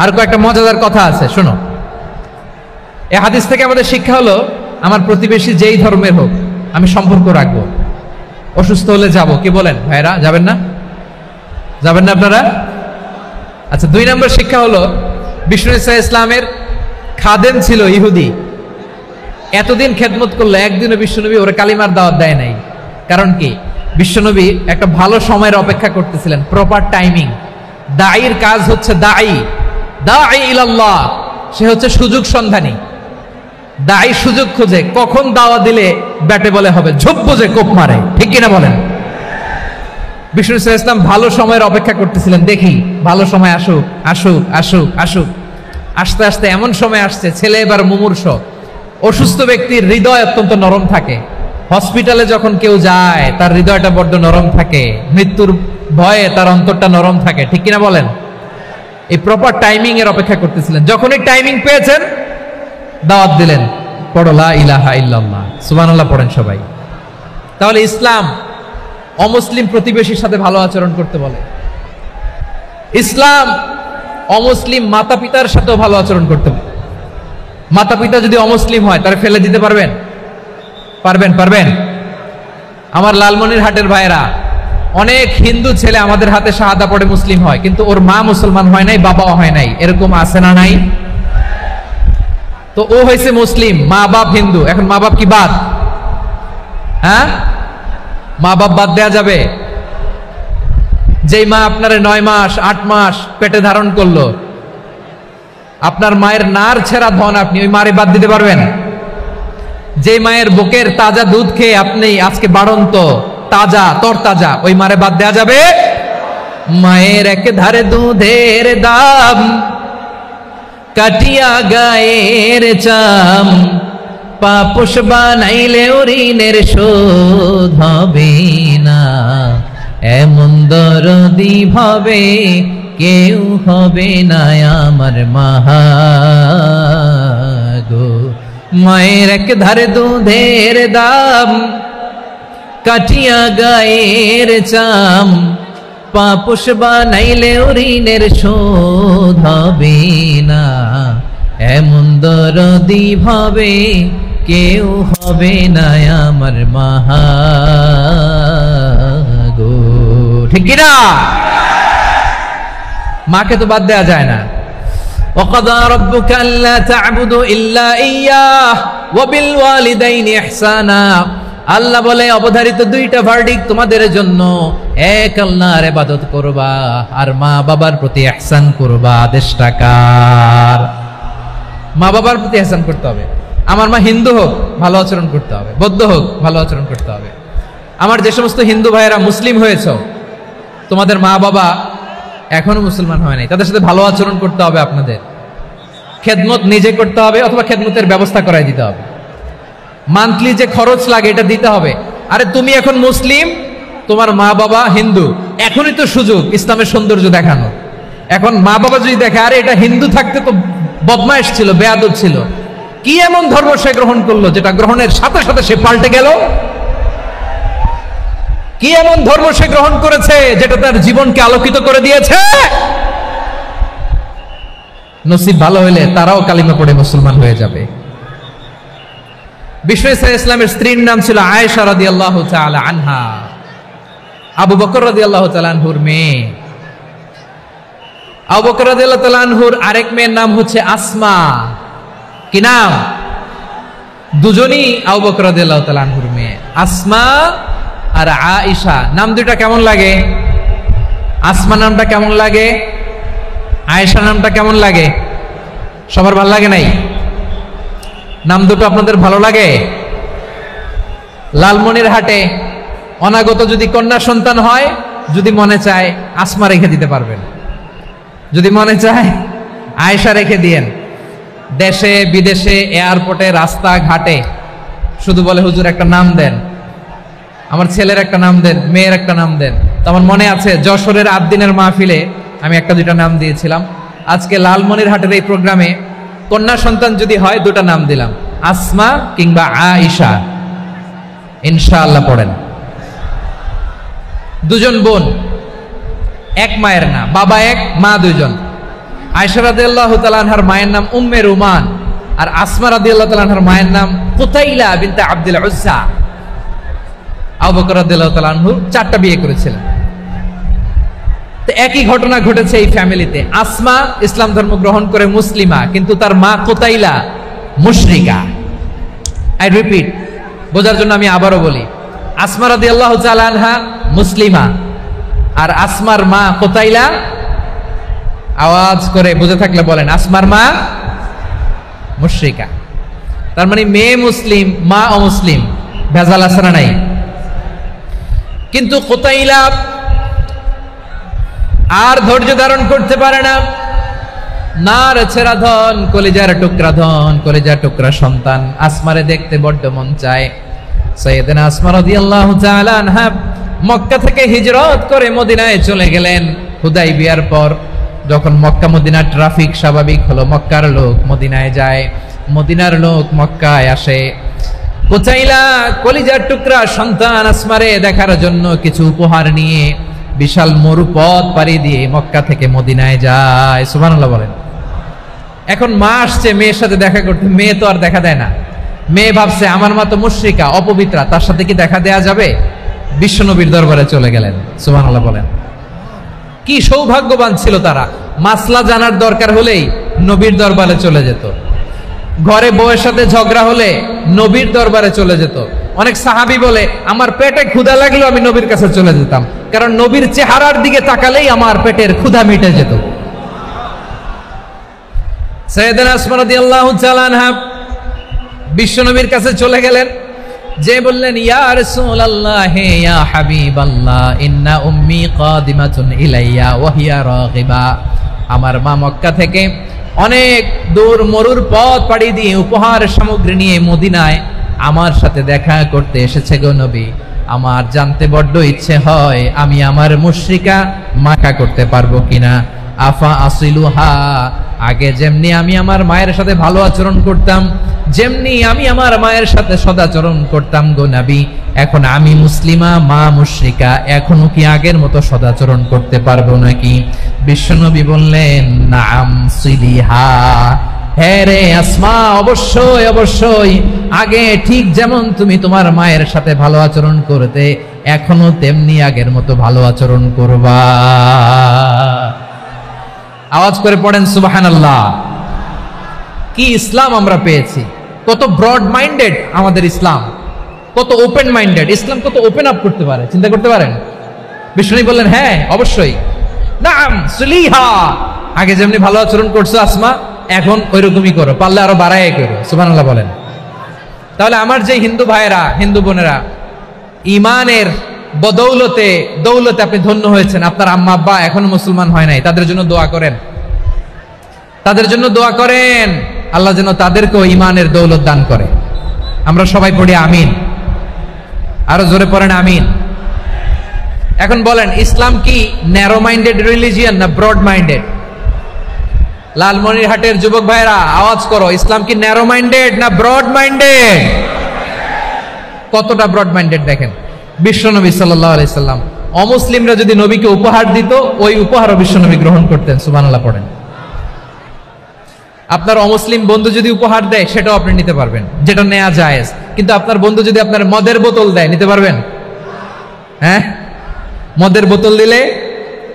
আর কয়েকটা মজাদার কথা আছে, শোনো। এই হাদিস থেকে আমাদের শিক্ষা হলো, আমার প্রতিবেশী যেই ধর্মের হোক আমি সম্পর্ক রাখবো। অসুস্থ হলে যাব, কি বলেন ভাইরা? যাবেন না? যাবেন না আপনারা? আচ্ছা, 2 নম্বর শিক্ষা হলো, বিষ্ণু ইসলামের খাদেম ছিল ইহুদি, এতদিন খেদমত করলো, একদিনও বিশ্বনবী ওরা কালিমার দাওয়াত দেয় নাই। কারণ কি? বিশ্বনবী একটা ভালো সময়ের অপেক্ষা করতেছিলেন, প্রপার টাইমিং। দাঈর কাজ হচ্ছে দাঈ ইলাল্লাহ, সে হচ্ছে সুযোগ সন্ধানী। দাঈ সুযোগ খোঁজে, কখন দাওয়া দিলে ব্যাটে বলে হবে, ঝোপ বোঝে কোপ মারে, ঠিক কিনা বলেন? বিষ্ণু ইসলাম ভালো সময়ের অপেক্ষা করতেছিলেন, দেখি ভালো সময় আসুক আসুক আসুক আসুক। আস্তে আস্তে এমন সময় আসছে, ছেলে এবার মুমূর্ষ। অসুস্থ ব্যক্তির হৃদয় অত্যন্ত নরম থাকে। হসপিটালে যখন কেউ যায় তার হৃদয়টা বড্ড নরম থাকে, মৃত্যুর ভয়ে তার অন্তরটা নরম থাকে, ঠিক কিনা বলেন? এই প্রপার টাইমিং এর অপেক্ষা করতেছিলেন। যখনই টাইমিং পেয়েছেন, দাওয়াত দিলেন, পড়ো লা ইলাহা ইল্লাল্লাহ, সুবহানাল্লাহ পড়েন সবাই। তাহলে ইসলাম অমুসলিম প্রতিবেশীর সাথে ভালো আচরণ করতে বলে। ইসলাম অমুসলিম মাতা পিতার সাথেও ভালো আচরণ করতে বলে। মাতা পিতা যদি অমুসলিম হয়, তারা ফেলে দিতে পারবেন? পারবেন? আমার লালমনিরহাটের ভাইরা, অনেক হিন্দু ছেলে আমাদের হাতে শাহাদা পড়ে মুসলিম হয়, কিন্তু ওর মা মুসলমান হয় নাই, বাবাও হয় নাই, এরকম আছে না নাই? তো ও হয়েছে মুসলিম, মা বাপ হিন্দু, এখন মা বাপ কি বাদ? হ্যাঁ, মা বাপ বাদ দেয়া যাবে? যেই মা আপনার 9 মাস 8 মাস পেটে ধারণ করলো, আপনার মায়ের নার ছেঁড়া ধন, আপনি ওই মারে বাদ দিতে পারবেন? যে মায়ের বুকের তাজা দুধ খেয়ে আপনি আজকে বাড়ন্ত তাজা তরতাজা, ওই মারে বাদ দেয়া যাবে? মায়ের এক ধারে দুধের দাম, কাটিয়া গায়ের চাম, পাপোশ বানাইলে ঋণের শোধ হবে না, এমন দরদি ভাবে কেউ হবে না আমার মাহা গো। মায়ের এক ধারে দুধের দাম, কাটিয়া গায়ের চাম, পাপোশ বানাইলে ঋণের শোধ হবে না, এমন দরদি ভাবে কেউ হবে না আমার মাহা গো, ঠিক কিনা? মাকে তো বাদ দেয়া যায় না। وَقَضَى رَبُّكَ أَلَّا تَعْبُدُوا إِلَّا إِيَّاهُ وَبِالْوَالِدَيْنِ إِحْسَانًا। আল্লাহ বলে, অবধারিত 2টা ভার্ডিক্ট তোমাদের জন্য, এক আল্লাহর ইবাদত করবা আর মা বাবার প্রতি ইহসান করবা। আদেশটা কার? মা বাবার প্রতি ইহসান করতে হবে। আমার মা হিন্দু হোক, ভালো আচরণ করতে হবে, বৌদ্ধ হোক, ভালো আচরণ করতে হবে। আমার যে সমস্ত হিন্দু ভাইয়েরা মুসলিম হয়েছে, তোমাদের মা বাবা এখনো মুসলমান হয় নাই, তাদের সাথে ভালো আচরণ করতে হবে। আপনাদের খেদমত নিজে করতে হবে, অথবা খেদমতের ব্যবস্থা করাই দিতে হবে। মান্থলি যে খরচ লাগে এটা দিতে হবে। আরে তুমি এখন মুসলিম, তোমার মা বাবা হিন্দু, এখনই তো সুযোগ ইসলামের সৌন্দর্য দেখানো। এখন মা বাবা যদি দেখে, আরে এটা হিন্দু থাকতে তো বদমাইশ ছিল, বেয়াদব ছিল, কি এমন ধর্ম সে গ্রহণ করলো যেটা গ্রহণের সাথে সাথে সে পাল্টে গেল? কি এমন ধর্ম সে গ্রহণ করেছে যেটা তার জীবনকে আলোকিত করে দিয়েছে? নসিব ভালো হইলে তারাও কালিমা পড়ে মুসলমান হয়ে যাবে। বিষ্ণু ইসলামের স্ত্রীর নাম ছিল আয়েশা রাদিয়াল্লাহু তাআলা আনহা, আবু বকর রাদিয়াল্লাহু তাআলা আনহুর মেয়ে। আবু বকর রাদিয়াল্লাহু তাআলা আনহুর আরেক মেয়ের নাম হচ্ছে আসমা। কি নাম? দুজনই আবু বকর রাদিয়াল্লাহু তাআলা আনহুর মেয়ে, আসমা আর আয়েশা। নাম দুটো কেমন লাগে? আসমা নামটা কেমন লাগে? আয়েশা নামটা কেমন লাগে? সবার ভালো লাগে নাই? নাম দুটো আপনাদের ভালো লাগে? লালমনিরহাটে অনাগত যদি কন্যা সন্তান হয়, যদি মনে চায় আসমা রেখে দিতে পারবেন, যদি মনে চায় আয়েশা রেখে দিয়েন। দেশে বিদেশে এয়ারপোর্টে রাস্তাঘাটে শুধু বলে হুজুর একটা নাম দেন, আমার ছেলের একটা নাম দেন, মেয়ের একটা নাম দেন। তো আমার মনে আছে যশোরের আদ্দিনের মাহফিলে আমি একটা দুইটা নাম দিয়েছিলাম। আজকে লালমনিরহাটের এই প্রোগ্রামে কন্যা সন্তান যদি হয় দুটা নাম দিলাম, আসমা কিংবা আয়েশা। ইনশাআল্লাহ পড়েন। দুজন বোন, এক মায়ের না, বাবা এক মা দুইজন। আয়েশা রাদিয়াল্লাহু তাআলা আনহার মায়ের নাম উম্মে রুমান, আর আসমা রাদিয়াল্লাহু তাআলা আনহার মায়ের নাম কুতাইলা বিনতে আব্দুল উজ্জা। আবু বকর রাদিয়াল্লাহু তাআলা আনহু 4টা বিয়ে করেছিলেন। তো একই ঘটনা ঘটেছে এই ফ্যামিলিতে। আসমা ইসলাম ধর্ম গ্রহণ করে মুসলিমা, কিন্তু তার মা কুতাইলা মুশরিকা। আই রিপিট, বোঝার জন্য আমি আবারও বলি, আসমা রাদিয়াল্লাহু তাআলা আনহা মুসলিমা, আর আসমার মা কুতাইলা, আওয়াজ করে বুঝে থাকলে বলেন, আসমার মা মুশরিকা। তার মানে মেয়ে মুসলিম, মা অমুসলিম। ভেজাল আছে না নাই? কিন্তু কুতাইলা আর ধৈর্য ধারণ করতে পারে না। নার ছেড়া ধন, কলিজার টুকরা ধন, কলিজার টুকরা সন্তান আসমারে দেখতে বড্ড মন চায়। সাইয়েদনা আসমা রাদিয়াল্লাহু তাআলা আনহা মক্কা থেকে হিজরত করে মদিনায় চলে গেলেন হুদাইবিয়ার পর। যখন মক্কা মদিনার ট্রাফিক স্বাভাবিক হলো, মক্কার লোক মদিনায় যায়, মদিনার লোক মক্কায় আসে। কুতাইলা কলিজার টুকরা সন্তান আসমারে দেখার জন্য কিছু উপহার নিয়ে বিশাল মরুপথ পাড়ি দিয়ে মক্কা থেকে মদিনায় যায়। সুবহানাল্লাহ বলেন। এখন মা আসছে মেয়ের সাথে দেখা করতে, মেয়ে তো আর দেখা দেয় না। মেয়ে ভাবছে আমার মা তো মুশরিকা, অপবিত্রা, তার সাথে কি দেখা দেয়া যাবে? বিশ্বনবীর দরবারে চলে গেলেন। সুবহানাল্লাহ বলেন। কি সৌভাগ্যবান ছিল তারা, মাসলা জানার দরকার হলেই নবীর দরবারে চলে যেত। ঘরে বউয়ের সাথে ঝগড়া হলে নবীর দরবারে চলে যেত। অনেক সাহাবী বলে আমার পেটে ক্ষুধা লাগলো আমি নবীর কাছে চলে যেতাম, কারণ নবীর চেহারার দিকে তাকালেই আমার পেটের ক্ষুধা মিটে যেত। সাইয়েদনা আসমা রাদিয়াল্লাহু তাআলা আনহা বিশ্বনবীর কাছে চলে গেলেন, যে বললেন ইয়া রাসূলুল্লাহ ইয়া হাবিবাল্লাহ ইন্না উম্মি কাদিমাতুন ইলাইয়া ওয়া হিয়া রাগিবা। আমার মা মক্কা থেকে অনেক দূর মরুর পথ পাড়ি দিয়ে উপহার সামগ্রী নিয়ে মদিনায় আমার সাথে দেখা করতে এসেছে গো নবী। আমার জানতে বড্ড ইচ্ছে হয় আমি আমার মুশরিকা মাখা করতে পারবো কিনা। আফা আসিলুহা, আগে যেমনি আমি আমার মায়ের সাথে ভালো আচরণ করতাম, যেমনি আমি আমার মায়ের সাথে সদাচরণ করতাম গো নবী, এখন আমি মুসলিমা মা মুশরিকা, এখনো কি আগের মতো সদাচরণ করতে পারবো নাকি? বিশ্বনবী বললেন নাম সিলিহা, হ্যাঁ রে আসমা, অবশ্যই অবশ্যই, আগে ঠিক যেমন তুমি তোমার মায়ের সাথে ভালো আচরণ করতে, এখনো তেমনি আগের মতো ভালো আচরণ করবা। আওয়াজ করে পড়েন সুবহানাল্লাহ। কি ইসলাম আমরা পেয়েছি! কত ব্রড মাইন্ডেড আমাদের ইসলাম, কত ওপেন মাইন্ডেড ইসলাম, কত ওপেন আপ করতে পারে, চিন্তা করতে পারেন। বিষ্ণু বললেন হ্যাঁ অবশ্যই, নাম সুলিহা, আগে যেমনি ভালো আচরণ করছো আসমা, এখন ওইরকমই করো, পারলে আরো বাড়াই করো। সুবহানাল্লাহ বলেন। তাহলে আমার যে হিন্দু ভাইয়েরা, হিন্দু বোনেরা ইমানের বদৌলতে দৌলতে আপনি ধন্য হয়েছেন, আপনার আম্মা আব্বা এখনো মুসলমান হয় নাই, তাদের জন্য দোয়া করেন, তাদের জন্য দোয়া করেন, আল্লাহ যেন তাদেরকেও ইমানের দৌলত দান করে। আমরা সবাই পড়ি আমিন, আরো জোরে পড়েন আমিন। এখন বলেন ইসলাম কি ন্যারো মাইন্ডেড রিলিজিয়ান না ব্রড মাইন্ডেড? লালমনিরহাটের যুবক ভাইরা আওয়াজ করো, ইসলাম কি ন্যারো মাইন্ডেড না ব্রড মাইন্ডেড? কতটা ব্রড মাইন্ডেড দেখেন। বিশ্বনবী সাল্লাল্লাহু আলাইহি সাল্লাম অমুসলিমরা যদি নবীকে উপহার দিত, ওই উপহারও বিশ্বনবী গ্রহণ করতেন। সুবহানাল্লাহ পড়েন। আপনার অমুসলিম বন্ধু যদি উপহার দেয় সেটাও আপনি নিতে পারবেন, যেটা নেওয়া জায়েজ। কিন্তু আপনার বন্ধু যদি আপনার মদের বোতল দেয়, নিতে পারবেন? হ্যাঁ, মদের বোতল দিলে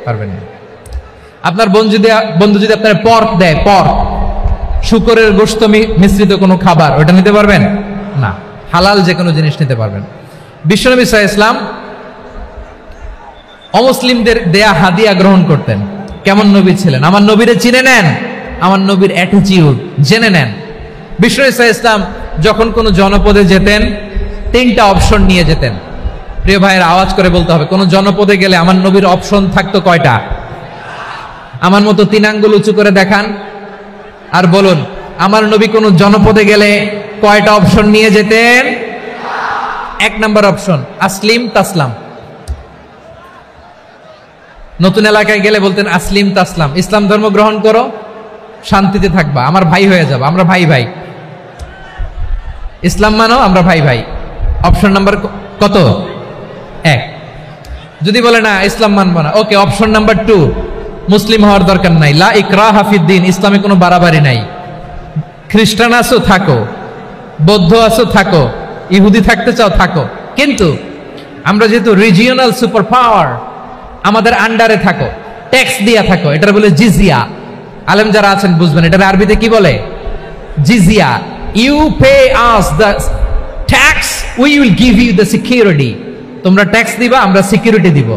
পারবেন না। আপনার বন্ধু যদি আপনার পর্ক দেয়, পর্ক, শুকরের গোশত মিশ্রিত কোনো খাবার, ওটা নিতে পারবেন না। হালাল যে কোনো জিনিস নিতে পারবেন। বিশ্বনবী সাল্লাল্লাহু আলাইহি ওয়াসাল্লাম অমুসলিমদের দেয়া হাদিয়া গ্রহণ করতেন। কেমন নবী ছিলেন? আমার নবীরে চিনে নেন, আমার নবীর অ্যাটিটিউড জেনে নেন। বিশ্বনবী সাল্লাল্লাহু আলাইহি ওয়াসাল্লাম যখন কোনো জনপদে যেতেন, 3টা অপশন নিয়ে যেতেন। প্রিয় ভাইয়ের, আওয়াজ করে বলতে হবে, কোন জনপদে গেলে আমার নবীর অপশন থাকতো কয়টা? আমার মতো 3 আঙ্গুল উঁচু করে দেখান আর বলুন, আমার নবী কোন জনপদে গেলে কয়টা অপশন নিয়ে যেতেন? 1 নাম্বার অপশন আসলিম তাসলাম। নতুন এলাকায় গেলে বলতেন আসলিম তাসলাম, ইসলাম ধর্ম গ্রহণ করো, শান্তিতে থাকবা, আমার ভাই হয়ে যাবে, আমরা ভাই ভাই। ইসলাম মানো, আমরা ভাই ভাই। অপশন নাম্বার কত? 1। যদি বলে না ইসলাম মানবো না, ওকে, অপশন নাম্বার 2, মুসলিম হওয়ার দরকার নাই, লা ইকরাহা ফিদ্দিন, ইসলামে কোনো বাড়াবাড়ি নাই। খ্রিস্টান আছো থাকো, বৌদ্ধ আছো থাকো, ইহুদি থাকতে চাও থাকো, কিন্তু আমরা যেহেতু রিজিওনাল সুপার পাওয়ার, আমাদের আন্ডারে থাকো, ট্যাক্স দিয়া থাকো, এটার বলে জিজিয়া। আলেম যারা আছেন বুঝবেন, এটার আরবিতে কি বলে? জিজিয়া। You pay us the tax, we will give you the security. তোমরা ট্যাক্স দিবা, আমরা সিকিউরিটি দিব,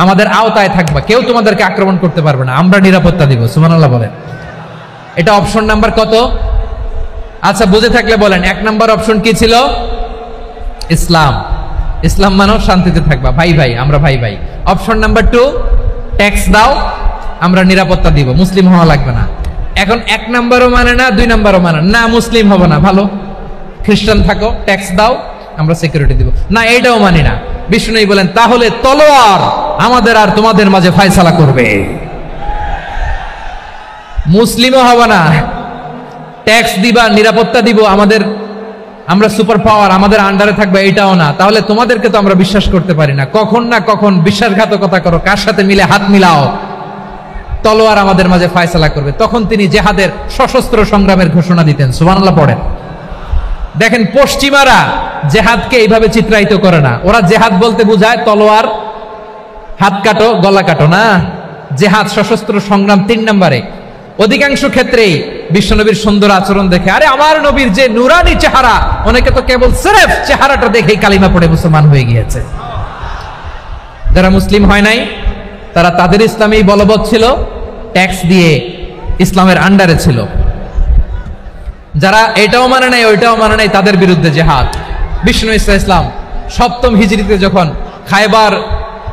আমাদের আওতায় থাকবা, কেউ তোমাদেরকে আক্রমণ করতে পারবে না, আমরা নিরাপত্তা দিব। সুবহানাল্লাহ বলেন। এটা অপশন নাম্বার কত? আচ্ছা, বুঝে থাকলে বলেন, 1 নাম্বার অপশন কি ছিল? ইসলাম। ইসলাম মানো, শান্তিতে থাকবা, ভাই ভাই, আমরা ভাই ভাই। অপশন নাম্বার 2, ট্যাক্স দাও, আমরা নিরাপত্তা দিব, মুসলিম হওয়া লাগবে না। এখন 1 নাম্বারও মানে না, 2 নাম্বারও মানে না, মুসলিম হবো না, ভালো, খ্রিস্টান থাকো, ট্যাক্স দাও, আমরা সিকিউরিটি দিব না, এটাও মানি না। বিষ্ণু বলেন, তাহলে তলোয়ার আমাদের আর তোমাদের মাঝে ফয়সালা করবে। মুসলিমও হবে না, ট্যাক্স দিবা, নিরাপত্তা দিব, আমরা সুপার পাওয়ার, আমাদের আন্ডারে থাকবে, এটাও না। তাহলে তোমাদেরকে তো আমরা বিশ্বাস করতে পারি না, কখন না কখন বিশ্বাসঘাতকতা করো, কার সাথে মিলে হাত মিলাও, তলোয়ার আমাদের মাঝে ফয়সালা করবে। তখন তিনি জেহাদের সশস্ত্র সংগ্রামের ঘোষণা দিতেন। সুবহানাল্লাহ পড়েন। দেখেন, পশ্চিমারা জেহাদকে এইভাবে চিত্রায়িত করে না। ওরা জেহাদ বলতে বোঝায় তলোয়ার, হাত কাটো, গলা কাটো, না, জেহাদ সশস্ত্র সংগ্রাম 3 নম্বরে। অধিকাংশ ক্ষেত্রেই বিশ্বনবীর সুন্দর আচরণ দেখে, আরে আমার নবীর যে নুরানি চেহারা, অনেকে তো কেবল সিরেফ চেহারাটা দেখেই কালিমা পড়ে মুসলমান হয়ে গিয়েছে। যারা মুসলিম হয় নাই, তারা তাদের ইসলামেই বলবৎ ছিল, ট্যাক্স দিয়ে ইসলামের আন্ডারে ছিল। যারা এটাও মানে নাই, ওইটাও মানে নাই, তাদের বিরুদ্ধে জেহাদ। বিষ্ণু ইসলাম 7ম হিজরিতে যখন খায়বার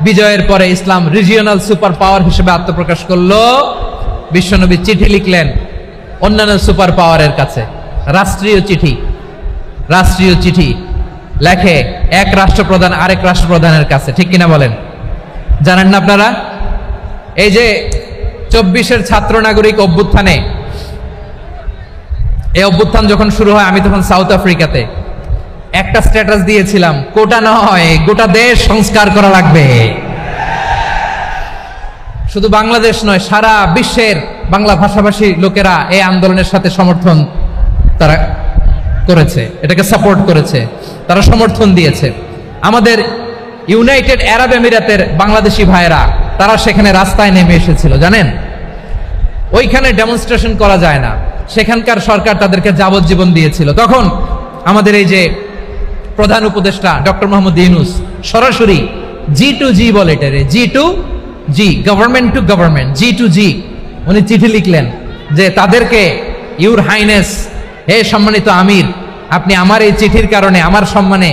বিজয়ের পরে ইসলাম রিজিওনাল সুপার পাওয়ার হিসেবে আত্মপ্রকাশ করলো, বিশ্বনবী চিঠি লিখলেন অন্যান্য সুপার পাওয়ারের কাছে, রাষ্ট্রীয় চিঠি লেখে এক রাষ্ট্রপ্রধান আরেক রাষ্ট্রপ্রধানের কাছে। ঠিক কিনা বলেন? জানেন না আপনারা? এই যে 24-এর ছাত্র নাগরিক অভ্যুত্থানে, এই অভ্যুত্থান যখন শুরু হয়, আমি তখন সাউথ আফ্রিকাতে, একটা স্ট্যাটাস দিয়েছিলাম, কোটা নয়, গোটা দেশ সংস্কার করা লাগবে। শুধু বাংলাদেশ নয়, সারা বিশ্বের বাংলা ভাষাভাষী লোকেরা এই আন্দোলনের সাথে সমর্থন তারা করেছে, এটাকে সাপোর্ট করেছে, তারা সমর্থন দিয়েছে। আমাদের ইউনাইটেড আরব আমিরাতের বাংলাদেশি ভাইয়েরা, তারা সেখানে রাস্তায় নেমে এসেছিল, জানেন? ওইখানে ডেমনস্ট্রেশন করা যায় না, সেখানকার সরকার তাদেরকে যাবজ্জীবন দিয়েছিল। তখন আমাদের এই যে প্রধান উপদেষ্টা ডক্টর মোহাম্মদ ইউনূস সরাসরি G2G বলে, এটারে G2G, government to government, G2G, উনি চিঠি লিখলেন যে তাদেরকে, ইউর হাইনেস, হে সম্মানিত আমির, আপনি আমার এই চিঠির কারণে আমার সম্মানে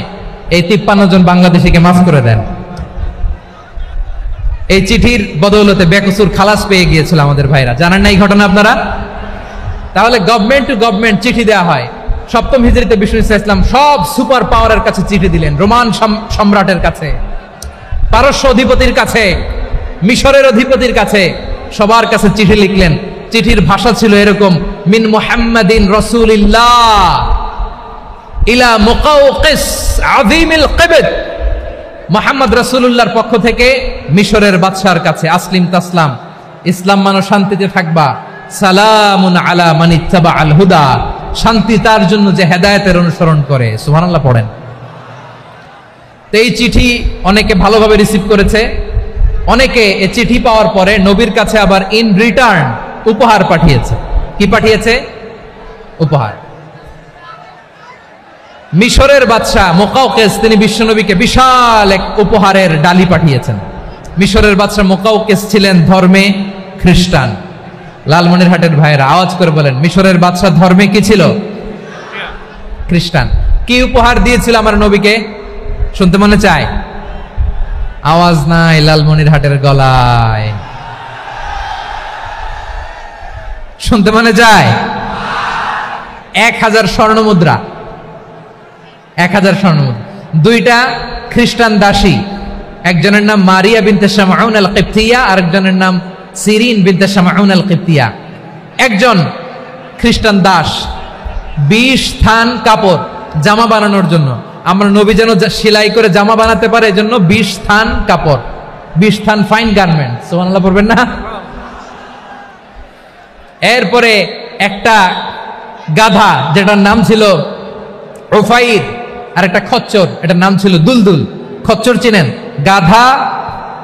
এই 53 জন বাংলাদেশিকে মাফ করে দেন। এই চিঠির বদৌলতে বেকসুর খালাস পেয়ে গিয়েছিল আমাদের ভাইরা। জানেন না এই ঘটনা আপনারা? তাহলে গভর্নমেন্ট টু গভর্নমেন্ট চিঠি দেওয়া হয়। 7ম হিজরিতে বিষ্ণু ইসলাম সব সুপার পাওয়ারের কাছে চিঠি দিলেন, রোমান সম্রাটের কাছে, পারস্য অধিপতির কাছে, মিশরের অধিপতির কাছে, সবার কাছে চিঠি লিখলেন। চিঠির ভাষা ছিল এরকম, মিন মুহাম্মাদিন রাসূলিল্লাহ ইলা মুকাওকিস আযীমিল কিবত, মুহাম্মদ রাসূলুল্লাহর পক্ষ থেকে মিশরের বাদশার কাছে, আসলিম তাসলাম, ইসলাম মানো, শান্তিতে থাকবা, সালামুন আলা মান ইত্তাবা আল হুদা, শান্তি তার জন্য যে হেদায়েতের অনুসরণ করে। সুবহানাল্লাহ পড়েন। তো এই চিঠি অনেকে ভালোভাবে রিসিভ করেছে, অনেকে এই চিঠি পাওয়ার পরে নবীর কাছে আবার ইন রিটার্ন উপহার পাঠিয়েছে। কি পাঠিয়েছে? উপহার। মিশরের বাদশাহ মুকাউকেস তিনি বিশ্বনবীকে বিশাল এক উপহারের ডালি পাঠিয়েছেন। মিশরের বাদশাহ মুকাউকেস ছিলেন ধর্মে খ্রিস্টান। লালমনিরহাটের ভাইয়েরা আওয়াজ করে বলেন, মিশরের বাদশাহ ধর্মে কি ছিল? খ্রিস্টান। কি উপহার দিয়েছিল আমার নবীকে? শুনতে মনে চায়? আওয়াজ নাই লালমনিরহাটের গলায়, শুনতে মনে যায়? 1000 স্বর্ণ মুদ্রা, 1000 স্বর্ণ মুদ্রা। 2টা খ্রিস্টান দাসী, একজনের নাম মারিয়া বিনতে শামউন আল কিবতিয়া, আরেকজনের নাম সিরিন বিনতে শামউন আল কিবতিয়া। একজন খ্রিস্টান দাস 20 থান কাপড় জামা বানানোর জন্য, আমরা নবী যেন সেলাই করে জামা বানাতে পারে এজন্য 20 থান কাপড়, 20 থান ফাইন গার্মেন্ট। সুবহানাল্লাহ পড়বেন না? এরপরে একটা গাধা যেটার নাম ছিল উফাইর, আর একটা খচ্চর এটার নাম ছিল দুলদুল। খচ্চর চিনেন? গাধা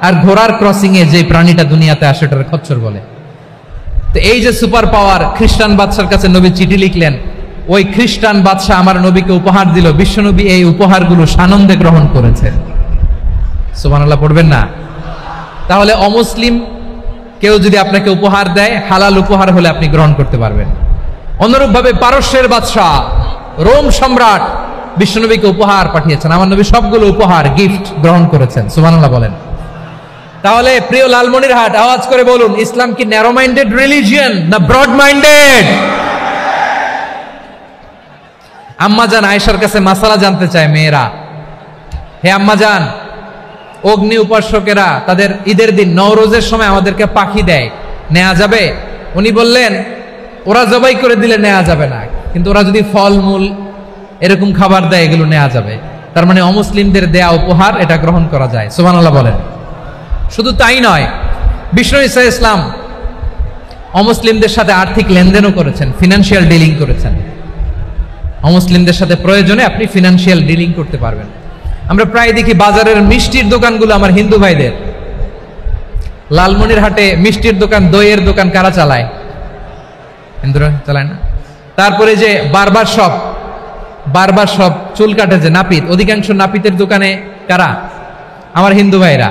আর ঘোড়ার ক্রসিং এ যে প্রাণীটা দুনিয়াতে আসে ওটার খচ্চর বলে। তো এই যে সুপার পাওয়ার খ্রিস্টান বাদশার কাছে নবী চিঠি লিখলেন, ওই খ্রিস্টান বাদশা আমার নবীকে উপহার দিল। বিশ্বনবী এই উপহারগুলো সানন্দে গ্রহণ করেছেন। সুবহানাল্লাহ পড়বেন না? তাহলে অমুসলিম কেউ যদি আপনাকে উপহার দেয়, হালাল উপহার হলে আপনি গ্রহণ করতে পারবেন। অনুরূপভাবে পারস্যের বাদশা রোম সম্রাট বিশ্বনবীকে উপহার পাঠিয়েছেন, আমার নবী সবগুলো উপহার গিফট গ্রহণ করেছেন। সুবহানাল্লাহ বলেন। তাহলে প্রিয় লালমনিরহাট আওয়াজ করে বলুন, ইসলাম কি ন্যারো মাইন্ডেড রিলিজিয়ন না ব্রড মাইন্ডেড? আম্মাজান আয়েশার কাছে মাসালা জানতে চায় মেয়েরা, হে আম্মাজান, অগ্নি উপাসকেরা তাদের ঈদের দিন নওরোজের সময় আমাদেরকে পাখি দেয়, নেওয়া যাবে? উনি বললেন, ওরা জবাই করে দিলে নেওয়া যাবে না, কিন্তু ওরা যদি ফলমূল এরকম খাবার দেয় এগুলো নেওয়া যাবে। তার মানে অমুসলিমদের দেয়া উপহার এটা গ্রহণ করা যায়। সুবহানাল্লাহ বলেন। শুধু তাই নয়, বিষ্ণু ঈসা ইসলাম অমুসলিমদের সাথে আর্থিক লেনদেনও করেছেন, ফিনান্সিয়াল ডিলিং করেছেন। অমুসলিমদের সাথে প্রয়োজনে আপনি ফিনান্সিয়াল ডিলিং করতে পারবেন। আমরা প্রায় দেখি বাজারের মিষ্টির দোকানগুলো আমার হিন্দু ভাইদের। লালমনিরহাটে মিষ্টির দোকান, দইয়ের দোকান কারা চালায়? হিন্দুরা চালায় না? তারপরে যে বারবার শপ, চুল কাটে যে নাপিত, অধিকাংশ নাপিতের দোকানে কারা? আমার হিন্দু ভাইরা।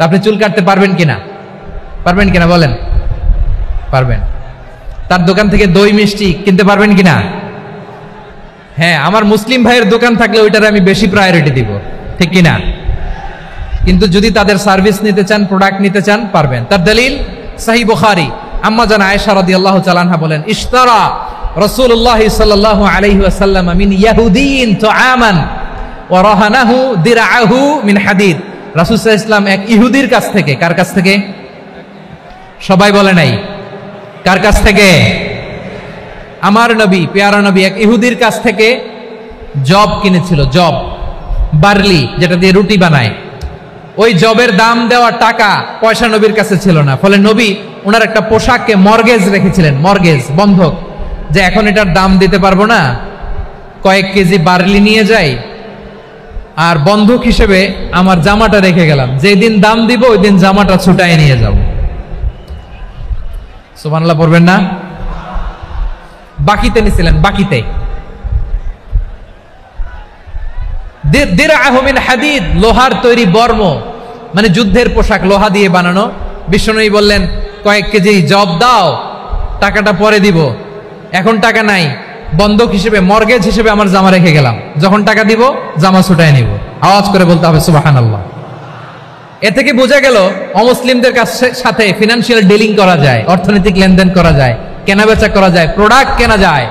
আপনি চুল কাটতে পারবেন কিনা? পারবেন কিনা বলেন? পারবেন। তার দোকান থেকে দই মিষ্টি কিনতে পারবেন কিনা? হ্যাঁ, আমার মুসলিম ভাইয়ের দোকান থাকলে ওইটারে আমি বেশি প্রায়োরিটি দিব, ঠিক কিনা? কিন্তু যদি তাদের সার্ভিস নিতে চান, প্রোডাক্ট নিতে চান, পারবেন। তার দলিল সহিহ বুখারী, আম্মা জান আয়েশা রাদিয়াল্লাহু তাআলা আনহা বলেন, ইশতারা রাসূলুল্লাহ সাল্লাল্লাহু আলাইহি ওয়াসাল্লাম মিন ইয়াহুদিয়িন তুআমান ওয়া রাহানাহু দিরআহু মিন হাদিদ। রাসূল সাল্লাল্লাহু আলাইহি ওয়াসাল্লাম এক ইহুদির কাছ থেকে, কার কাছ থেকে? সবাই বলে নাই কার কাছ থেকে? আমার নবী, পেয়ারা নবী এক ইহুদির কাছ থেকে জব কিনেছিল। জব, বার্লি, যেটা দিয়ে রুটি বানায়। ওই জবের দাম দেওয়া টাকা পয়সা নবীর কাছে ছিল না, ফলে নবী ওনার একটা পোশাককে মর্গেজ রেখেছিলেন, মর্গেজ, বন্ধক, যে এখন এটার দাম দিতে পারবো না, কয়েক কেজি বার্লি নিয়ে যাই আর বন্ধক হিসেবে আমার জামাটা রেখে গেলাম, যেদিন দাম দিব ওই দিন জামাটা ছুটায় নিয়ে যাব। সুবহানাল্লাহ পড়বেন না? বাকিতে নিছিলেন, বাকিতে। দিরআহু মিন হাদিদ, লোহার তৈরি বর্ম, মানে যুদ্ধের পোশাক, লোহা দিয়ে বানানো। বিশ্বনবী বললেন, কয়েক কেজি জব দাও, টাকাটা পরে দিব, এখন টাকা নাই, বন্ধক হিসেবে, মর্গেজ হিসেবে আমার জামা রেখে গেলাম, যখন টাকা দিব জামা ছুটায় নিব। আওয়াজ করে বলতে হবে সুবহানাল্লাহ। এ থেকে বোঝা গেল অমুসলিমদের সাথে ফিনান্সিয়াল ডিলিং করা যায়, অর্থনৈতিক লেনদেন করা যায়, কেনাবেচা করা যায়, প্রোডাক্ট কেনা যায়।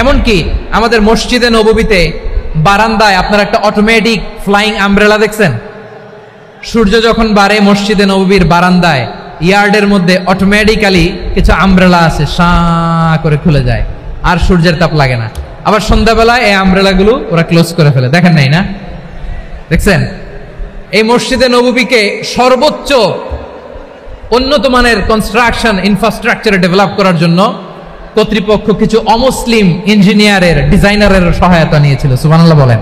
এমনকি আমাদের মসজিদে নববীতে বারান্দায় আপনারা একটা অটোমেটিক ফ্লাইং আমব্রেলা দেখছেন? সূর্য যখন বাড়ে মসজিদে নববীর বারান্দায় ইয়ার্ডের মধ্যে অটোমেটিক্যালি কিছু আমব্রেলা আছে, সাঁ করে খুলে যায়, আর সূর্যের তাপ লাগে না। আবার সন্ধ্যাবেলায় এই আমব্রেলাগুলো ওরা ক্লোজ করে ফেলে, দেখেন নাই না? দেখছেন? এই মসজিদে নববীকে সর্বোচ্চ উন্নত মানের কনস্ট্রাকশন ইনফ্রাস্ট্রাকচারে ডেভেলপ করার জন্য কর্তৃপক্ষ কিছু অমুসলিম ইঞ্জিনিয়ারের ডিজাইনারের সহায়তা নিয়েছিল। সুবহানাল্লাহ বলেন।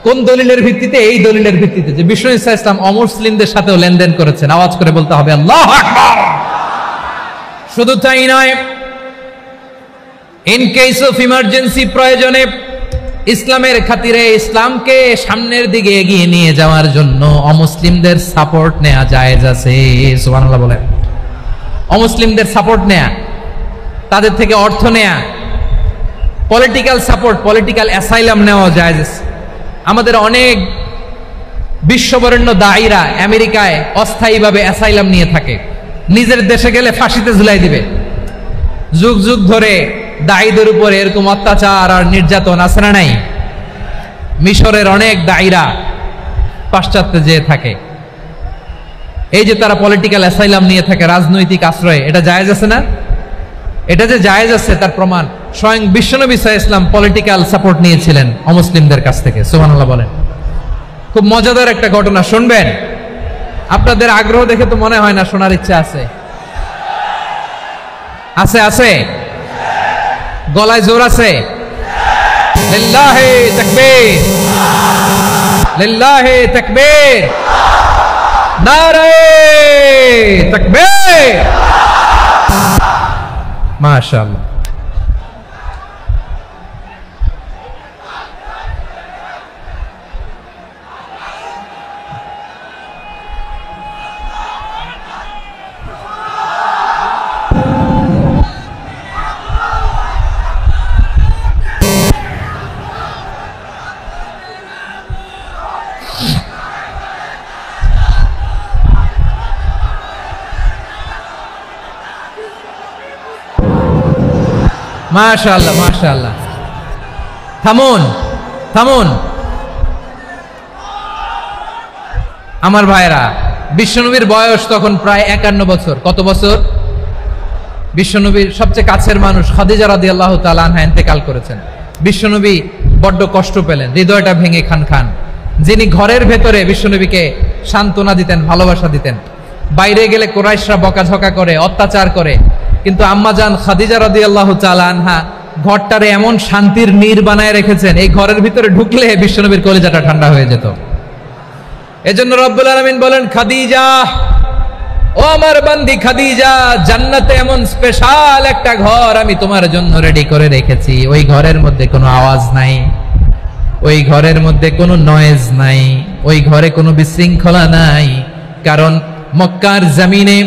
কোন দলিলের ভিত্তিতে? এই দলিলের ভিত্তিতে যে বিষ্ণু ঈসা ইসলাম অমুসলিমদের সাথেও লেনদেন করেছেন। আওয়াজ করে বলতে হবে আল্লাহু আকবার। শুধু তাই নয়, ইন কেস অফ ইমার্জেন্সি, প্রয়োজনে ইসলামের খাতিরে ইসলামকে সামনের দিকে এগিয়ে নিয়ে যাওয়ার জন্য অমুসলিমদের সাপোর্ট নেওয়া জায়েজ আছে। সুবহানাল্লাহ বলেন। অমুসলিমদের সাপোর্ট নেয়া, তাদের থেকে অর্থ নেয়া, পলিটিক্যাল সাপোর্ট, পলিটিক্যাল অ্যাসাইলাম নেওয়া জায়েজ আছে। আমাদের অনেক বিশ্ববরেণ্য দায়ীরা আমেরিকায় অস্থায়ীভাবে অ্যাসাইলাম নিয়ে থাকে, নিজের দেশে গেলে ফাঁসিতে ঝুলাই দিবে। যুগ যুগ ধরে দায়ীদের উপরে এরকম অত্যাচার আর নির্যাতন আছে না নাই? মিশরের অনেক দায়ীরা পাশ্চাত্যে যেয়ে থাকে। এই যে তারা পলিটিক্যাল অ্যাসাইলাম নিয়ে থাকে, রাজনৈতিক আশ্রয়, এটা জায়েজ আছে না? এটা যে জায়েজ আছে তার প্রমাণ স্বয়ং বিশ্বনবী সাল্লাল্লাহু আলাইহি ওয়াসাল্লাম পলিটিক্যাল সাপোর্ট নিয়েছিলেন অমুসলিমদের কাছ থেকে। সুবহানাল্লাহ বলেন। খুব মজাদার একটা ঘটনা শুনবেন। আপনাদের আগ্রহ দেখে তো মনে হয় না শোনার ইচ্ছা আছে। আছে আছে, গলায় জোর আছে। লিল্লাহি তাকবীর, লিল্লাহি তাকবীর, নারে তাকবীর। মাশাআল্লাহ। মাশাআল্লাহ মাশাআল্লাহ। থামুন থামুন আমার ভাইরা। বিশ্বনবীর বয়স তখন প্রায় 51 বছর। কত বছর? বিশ্বনবীর সবচেয়ে কাছের মানুষ খাদিজা রাদিয়াল্লাহু তাআলা আনহা ইন্তেকাল করেছেন। বিশ্বনবী বড্ড কষ্ট পেলেন, হৃদয়টা ভেঙে খান খান। যিনি ঘরের ভেতরে বিশ্বনবীকে সান্ত্বনা দিতেন, ভালোবাসা দিতেন, বাইরে গেলে কুরাইশরা বকাঝকা করে, অত্যাচার করে, কিন্তু আম্মাজান খাদিজা রাদিয়াল্লাহু তাআলা আনহা ঘরটারে এমন শান্তির নীড় বানায় রেখেছেন, এই ঘরের ভিতরে ঢুকলে বিশ্বনবীর কলিজাটা ঠান্ডা হয়ে যেত। এজন্য রব্বুল আলামিন বলেন, খাদিজা, ও আমার বান্দি খাদিজা, জান্নাতে এমন স্পেশাল একটা ঘর আমি তোমার জন্য রেডি করে রেখেছি। ওই ঘরের মধ্যে কোনো আওয়াজ নাই, ওই ঘরের মধ্যে কোনো নয়েজ নাই, ওই ঘরে কোনো বিশৃঙ্খলা নাই। কারণ মক্কার জমিনে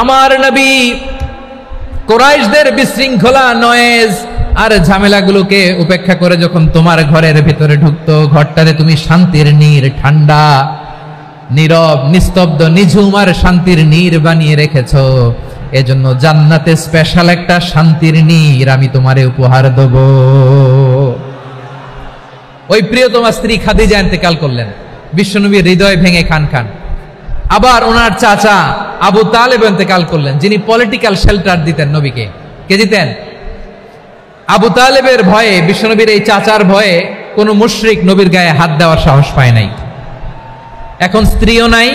আমার নবী কুরাইশদের বিশৃঙ্খলা, নয়েজ আর ঝামেলাগুলোকে উপেক্ষা করে যখন তোমার ঘরের ভিতরে ঢুকতো, ঘরটারে তুমি শান্তির নীড়, ঠান্ডা, নীরব, নিস্তব্ধ, নিঝুম আর শান্তির নীড় বানিয়ে রেখেছো। এজন্য জান্নাতে স্পেশাল একটা শান্তির নীড় আমি তোমারে উপহার দেব। ওই প্রিয়তমা স্ত্রী খাদিজা ইন্তেকাল করলেন, বিশ্বনবীর হৃদয় ভেঙে খান খান। আবার ওনার চাচা আবু তালেব ইন্তেকাল করলেন, যিনি পলিটিক্যাল শেল্টার দিতেন নবীকে। কে দিতেন? আবু তালেবের ভয়ে, বিশ্বনবীর এই চাচার ভয়ে কোনো মুশরিক নবীর গায়ে হাত দেওয়ার সাহস পায় নাই। এখন স্ত্রীও নাই,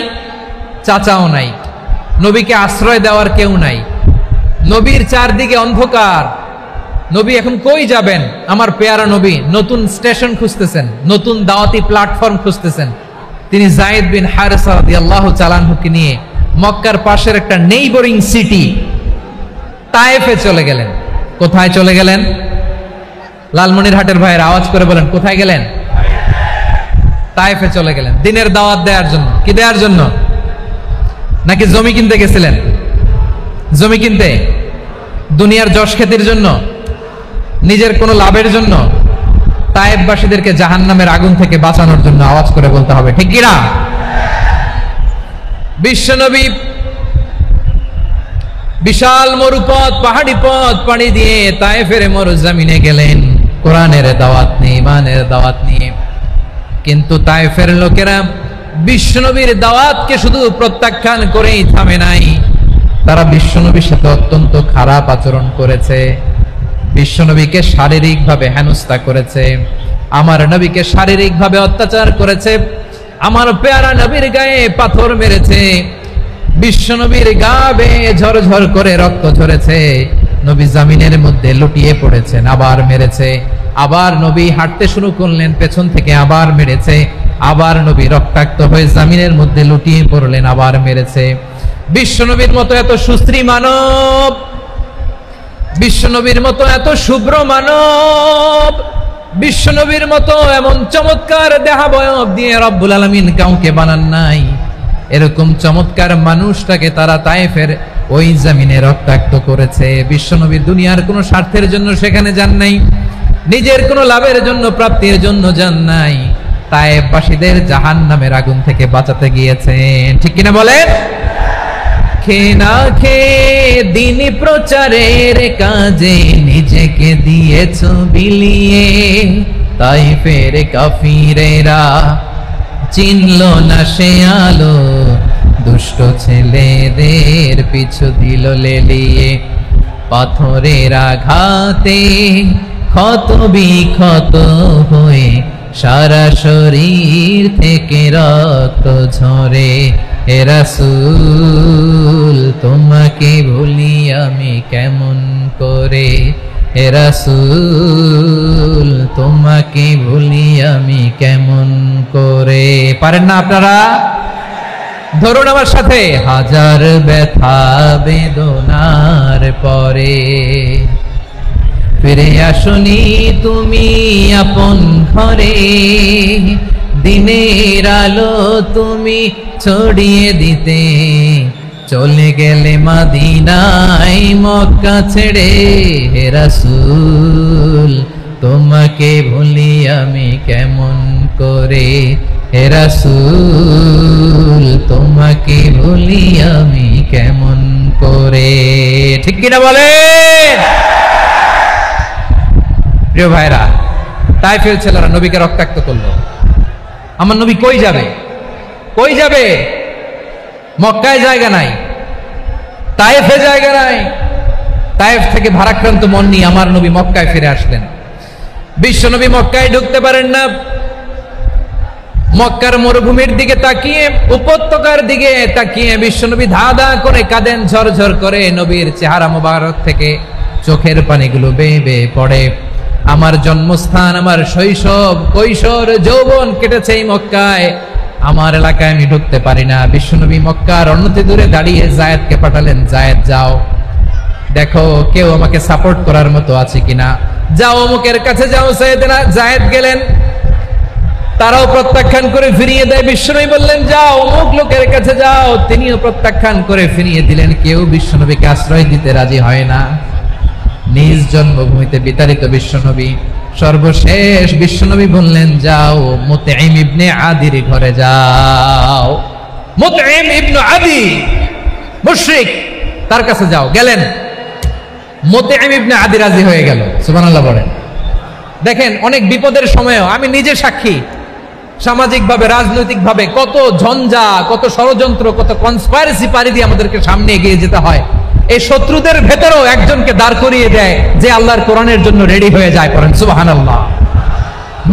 চাচাও নাই, নবীকে আশ্রয় দেওয়ার কেউ নাই। নবীর চারদিকে অন্ধকার। নবী এখন কই যাবেন? আমার পেয়ারা নবী নতুন স্টেশন খুঁজতেছেন, নতুন দাওয়াতি প্ল্যাটফর্ম খুঁজতেছেন। তিনি যায়েদ বিন হারেসা রাদিয়াল্লাহু তাআলা আনহুকে নিয়ে মক্কার পাশের একটা নেইবরিং সিটি তায়েফে চলে গেলেন। কোথায় চলে গেলেন? লালমনিরহাটের ভাইয়ের আওয়াজ করে বলেন, কোথায় গেলেন? তায়েফে চলে গেলেন দিনের দাওয়াত দেওয়ার জন্য। কি দেওয়ার জন্য? নাকি জমি কিনতে গেছিলেন? জমি কিনতে, দুনিয়ার যশ খ্যাতির জন্য, নিজের কোনো লাভের জন্য? তায়েফবাসীদেরকে জাহান্নামের আগুন থেকে বাঁচানোর জন্য। আওয়াজ করে বলতে হবে ঠিক কি না? বিশ্বনবী বিশাল মরুপথ, পাহাড়ি পথ পাড়ি দিয়ে তায়েফের মরুজমিনে গেলেন কোরআনের দাওয়াত নিয়ে, ইমানের দাওয়াত নিয়ে। কিন্তু তায়েফের লোকেরা বিশ্বনবীর দাওয়াতকে শুধু প্রত্যাখ্যান করেই থামে নাই, তারা বিশ্বনবীর সাথে অত্যন্ত খারাপ আচরণ করেছে। বিশ্বনবীকে শারীরিকভাবে হেনস্থা করেছে, আমার নবীকে শারীরিকভাবে অত্যাচার করেছে, আমার পেয়ারা নবীর গায়ে পাথর মেরেছে, বিশ্বনবীর গা বেয়ে ঝরঝর করে রক্ত ঝরেছে। নবী জামিনের মধ্যে লুটিয়ে পড়েছেন, আবার মেরেছে। আবার নবী হাঁটতে শুরু করলেন, পেছন থেকে আবার মেরেছে। আবার নবী রক্তাক্ত হয়ে জামিনের মধ্যে লুটিয়ে পড়লেন, আবার মেরেছে। বিশ্বনবীর মতো এত সুশ্রী মানব, বিশ্বনবীর মতো এত শুভ্র মানব, বিশ্বনবীর মতো এমন চমৎকার দেহাবয়ব দিয়ে রব্বুল আলামিন কাউকে বানান নাই। এরকম চমৎকার মানুষটাকে তারা তায়েফের ওই জমিনে রক্তাক্ত করেছে। বিশ্বনবী দুনিয়ার কোনো স্বার্থের জন্য সেখানে যান নাই, নিজের কোনো লাভের জন্য, প্রাপ্তির জন্য যান নাই। তায়েফবাসীদের জাহান্নামের আগুন থেকে বাঁচাতে গিয়েছেন, ঠিক কিনা বলেন? খেয়ে না খেয়ে দিন প্রচারের কাজে নিজেকে দিয়েছ বিলিয়ে। তায়েফের কাফিরেরা চিনল না সে আলো, দুষ্ট ছেলেদের পিছু দিল লেলিয়ে। পাথরের আঘাতে ক্ষত বিক্ষত হয়ে সারা শরীর থেকে রক্ত ঝরে। হে রাসূল তোমাকে ভুলি আমি কেমন করে, হে রাসূল তোমাকে ভুলি আমি কেমন করে। পারেন না আপনারা? ধরুন আমার সাথে। হাজার ব্যথা বেদনার পরে ফিরে আসনি তুমি আপন ঘরে। দিনের আলো তুমি ছড়িয়ে দিতে চলে গেলে মদিনায় মক্কা ছেড়ে। হে রাসূল তোমাকে ভুলি আমি কেমন করে, হে রাসূল তোমাকে ভুলি আমি কেমন করে। ঠিক কিনা বলেন? প্রিয় ভাইরা, তায়েফের ছেলেরা নবীকে রক্তাক্ত করলো। আমার নবী কই যাবে? কই যাবে? মক্কায় জায়গা নাই, তায়েফে জায়গা নাই। তায়েফ থেকে ভারাক্রান্ত মন নিয়ে আমার নবী মক্কায় ফিরে আসলেন। বিশ্ব নবী মক্কায় ঢুকতে পারেন না। মক্কার মরুভূমির দিকে তাকিয়ে, উপত্যকার দিকে তাকিয়ে বিশ্বনবী ধা ধা করে কাঁদেন, ঝরঝর করে। নবীর চেহারা মোবারক থেকে চোখের পানিগুলো বেয়ে বেয়ে পড়ে। আমার জন্মস্থান, আমার শৈশব, কৈশোর, যৌবন কেটেছে এই মক্কায়। আমার এলাকায় আমি ঢুকতে পারি না। বিশ্বনবী মক্কার অন্যতে দূরে দাঁড়িয়ে জায়েদকে পাঠালেন, জায়েদ যাও দেখো কেউ আমাকে সাপোর্ট করার মতো আছে কিনা, যাও অমুকের কাছে যাও। জায়েদ গেলেন, তারাও প্রত্যাখ্যান করে ফিরিয়ে দেয়। বিশ্বনবী বললেন যাও অমুক লোকের কাছে যাও, তিনিও প্রত্যাখ্যান করে ফিরিয়ে দিলেন। কেউ বিশ্বনবীকে আশ্রয় দিতে রাজি হয় না। নিজ জন্মভূমিতে বিতাড়িত বিশ্বনবী, সর্বশেষ বিশ্বনবী বললেন যাও মুতঈম ইবনে আদির ঘরে যাও। মুতঈম ইবনে আদি মুশরিক, তার কাছে যাও। গেলেন, মুতঈম ইবনে আদি রাজি হয়ে গেল। সুবহানাল্লাহ বলেন। দেখেন, অনেক বিপদের সময়ও আমি নিজে সাক্ষী, সামাজিকভাবে, রাজনৈতিকভাবে কত ঝঞ্ঝা, কত ষড়যন্ত্র, কত কনস্পাইরেসি পাড়ি দিয়ে আমাদেরকে সামনে এগিয়ে যেতে হয়। এই শত্রুদের ভেতরেও একজনকে দাঁড় করিয়ে দেয় যে আল্লাহর কোরআনের জন্য রেডি হয়ে যায়। পড়েন সুবহানাল্লাহ।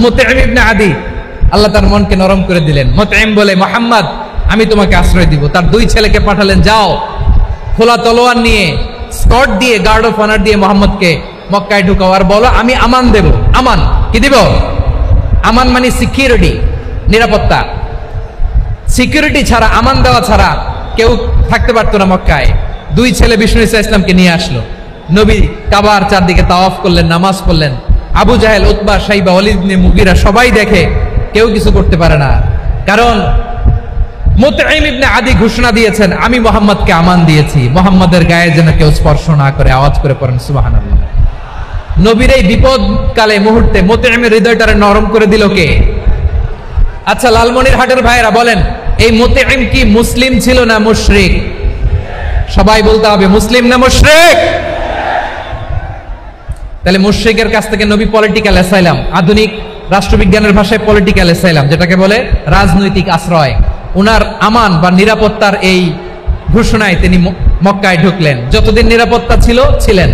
মুতঈম ইবনে আদি, আল্লাহ তার মনকে নরম করে দিলেন। মুতঈম বলে, মুহাম্মদ আমি তোমাকে আশ্রয় দিব। তার দুই ছেলেকে পাঠালেন, যাও খোলা তলোয়ার নিয়ে, স্কট দিয়ে, গার্ড অফ অনার দিয়ে মুহাম্মদকে মক্কায় ঢুকাও, আর বলো আমি আমান দেব। আমান কি দিব? আমান মানে সিকিউরিটি, নিরাপত্তা। সিকিউরিটি ছাড়া, আমান দেওয়া ছাড়া কেউ থাকতে পারতো না মক্কায়। দুই ছেলে বিষ্ণু ইসা ইসলামকে নিয়ে আসলো। নবী কাবার চারদিকে তাওয়াফ করলেন, নামাজ পড়লেন। আবু জাহেল, উতবা, শাইবা, ওয়ালিদ ইবনে মুগীরা সবাই দেখে, কেউ কিছু করতে পারে না। কারণ মুতঈম ইবনে আদি ঘোষণা দিয়েছেন আমি মুহাম্মদকে আমান দিয়েছি, মুহাম্মদের গায়ে যেন কেউ স্পর্শ না করে। আওয়াজ করে পড়েন সুবহানাল্লাহ। নবীর এই বিপদকালে মুহূর্তে মুতঈমের হৃদয়টারে নরম করে দিল কে? আচ্ছা লালমনিরহাটের ভাইরা বলেন, এই মুতঈম কি মুসলিম ছিল না মুশরিক? সবাই বলতে হবে মুসলিম না মুশরিক? তাহলে মুশরিকের কাছ থেকে নবী পলিটিক্যাল অ্যাসাইলাম, আধুনিক রাষ্ট্রবিজ্ঞানের ভাষায় পলিটিক্যাল অ্যাসাইলাম, যেটাকে বলে রাজনৈতিক আশ্রয়, উনার আমান বা নিরাপত্তার এই ঘোষণায় তিনি মক্কায় ঢুকলেন। যতদিন নিরাপত্তা ছিল ছিলেন।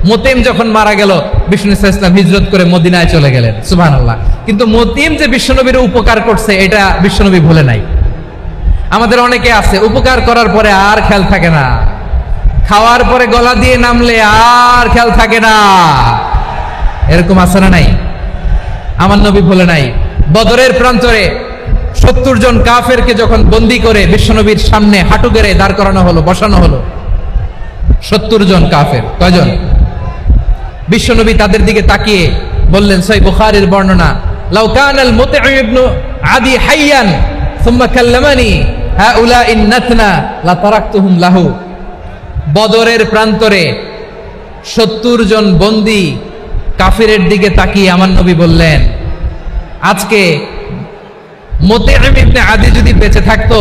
মুতঈম যখন মারা গেল, বিষ্ণু ইসলাম হিজরত করে মদিনায় চলে গেলেন। সুবহানাল্লাহ। কিন্তু মুতঈম যে বিশ্বনবীর উপকার করছে এটা বিশ্বনবী ভুলে নাই। আমাদের অনেকে আছে উপকার করার পরে আর খেয়াল থাকে না, খাওয়ার পরে গলা দিয়ে নামলে আর খেয়াল থাকে না। এরকম আছে না নাই? আমার নবী বলে নাই, বদরের প্রান্তরে 70 জন কাফেরকে যখন বন্দী করে বিশ্বনবীর সামনে হাঁটু গেড়ে দাঁড় করানো হলো, বসানো হলো, 70 জন কাফের। কয়জন? বিশ্বনবী তাদের দিকে তাকিয়ে বললেন, সহিহ বুখারীর বর্ণনা, লাউ কানাল মুতঈম ইবনে আদি হাইয়ান সুম্মা কাল্লামানি হাউলাই নাতনা লা তারাকতুহুম লাহু। বদরের প্রান্তরে 70 জন বন্দী কাফিরের দিকে তাকিয়ে আমার নবী বললেন, আজকে মুতঈম ইবনে আদি যদি বেঁচে থাকতো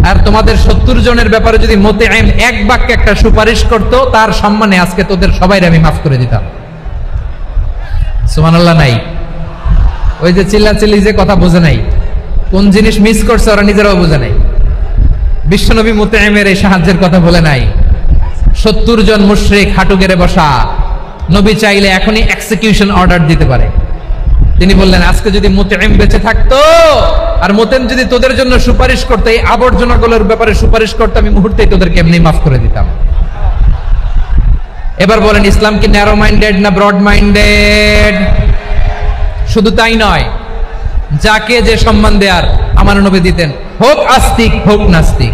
আর তোমাদের 70 জনের ব্যাপারে যদি মুতঈম এক বাক্যে একটা সুপারিশ করত, তার সম্মানে আজকে তোদের সবাইকে আমি মাফ করে দিতাম। সুবহানাল্লাহ নাই? ওই যে চিল্লাচিল্লি যে কথা বোঝে নাই, কোন জিনিস মিস করছে ওরা নিজেরাও বোঝে নাই। বিশ্বনবী মুতঈমের এই সাহায্যের কথা বলে নাই। 70 জন মুশরিক হাঁটু গেড়ে বসা, নবী চাইলে এখনই এক্সিকিউশন অর্ডার দিতে পারে। তিনি বললেন, আজকে যদি মুতঈম বেঁচে থাকতো আর মুতঈম যদি তোদের জন্য সুপারিশ করতে, এই আবর্জনাগুলোর ব্যাপারে সুপারিশ করতে, আমি মুহূর্তেই তোদেরকে এমনি মাফ করে দিতাম। এবার বলেন, ইসলাম কি ন্যারো মাইন্ডেড না ব্রড মাইন্ডেড? শুধু তাই নয়, যাকে যে সম্মান দেয়ার আমার নবী দিতেন, হোক আস্তিক হোক নাস্তিক,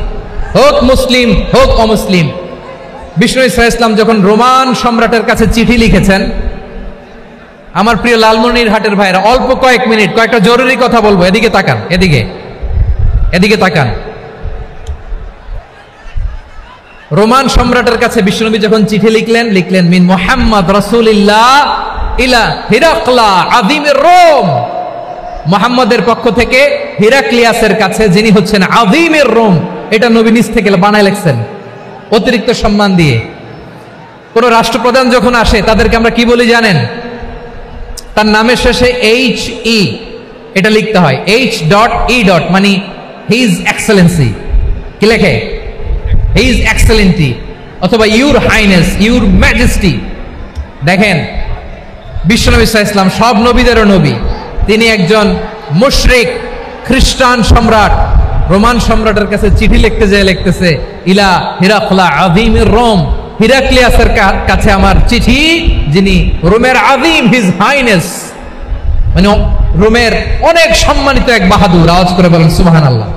হোক মুসলিম হোক অমুসলিম। বিষ্ণু ইসা ইসলাম যখন রোমান সম্রাটের কাছে চিঠি লিখেছেন, আমার প্রিয় লালমনিরহাটের ভাইরা, অল্প কয়েক মিনিট কয়েকটা জরুরি কথা বলবো, এদিকে তাকান, এদিকে তাকান। রোমান সম্রাটের কাছে বিশ্বনবী যখন চিঠি লিখলেন মিন মুহাম্মদ রাসূলিল্লাহ ইলা হিরাকলা আযীমির রোম, মুহাম্মদের পক্ষ থেকে হিরাক্লিয়াসের কাছে, যিনি হচ্ছেন আযীমির রোম। এটা নবী নিজ থেকে বানায় লিখছেন, অতিরিক্ত সম্মান দিয়ে। কোন রাষ্ট্রপ্রধান যখন আসে তাদেরকে আমরা কি বলি জানেন? তার নামের শেষে HE এটা লিখতে হয়, H.E. মানে হিজ এক্সেলেন্সি। কি লেখে? হিজ এক্সেলেন্টি, অথবা ইউর হাইনেস, ইউর ম্যাজেস্টি। দেখেন, বিশ্বনবী সাল্লাল্লাহু আলাইহি ওয়াসাল্লাম সব নবীদেরও নবী, তিনি একজন মুশরিক খ্রিস্টান সম্রাট রোমান সম্রাটের কাছে চিঠি লিখতে যেয়ে লিখতেছে, ইলা হিরাকলা আযীমির রোম, হিরাক্লিয়াসের কাছে আমার চিঠি, যিনি রোমের আযীম, হিজ হাইনেস, মানে রোমের অনেক সম্মানিত এক বাহাদুর। আওয়াজ করে বলেন সুবহানাল্লাহ।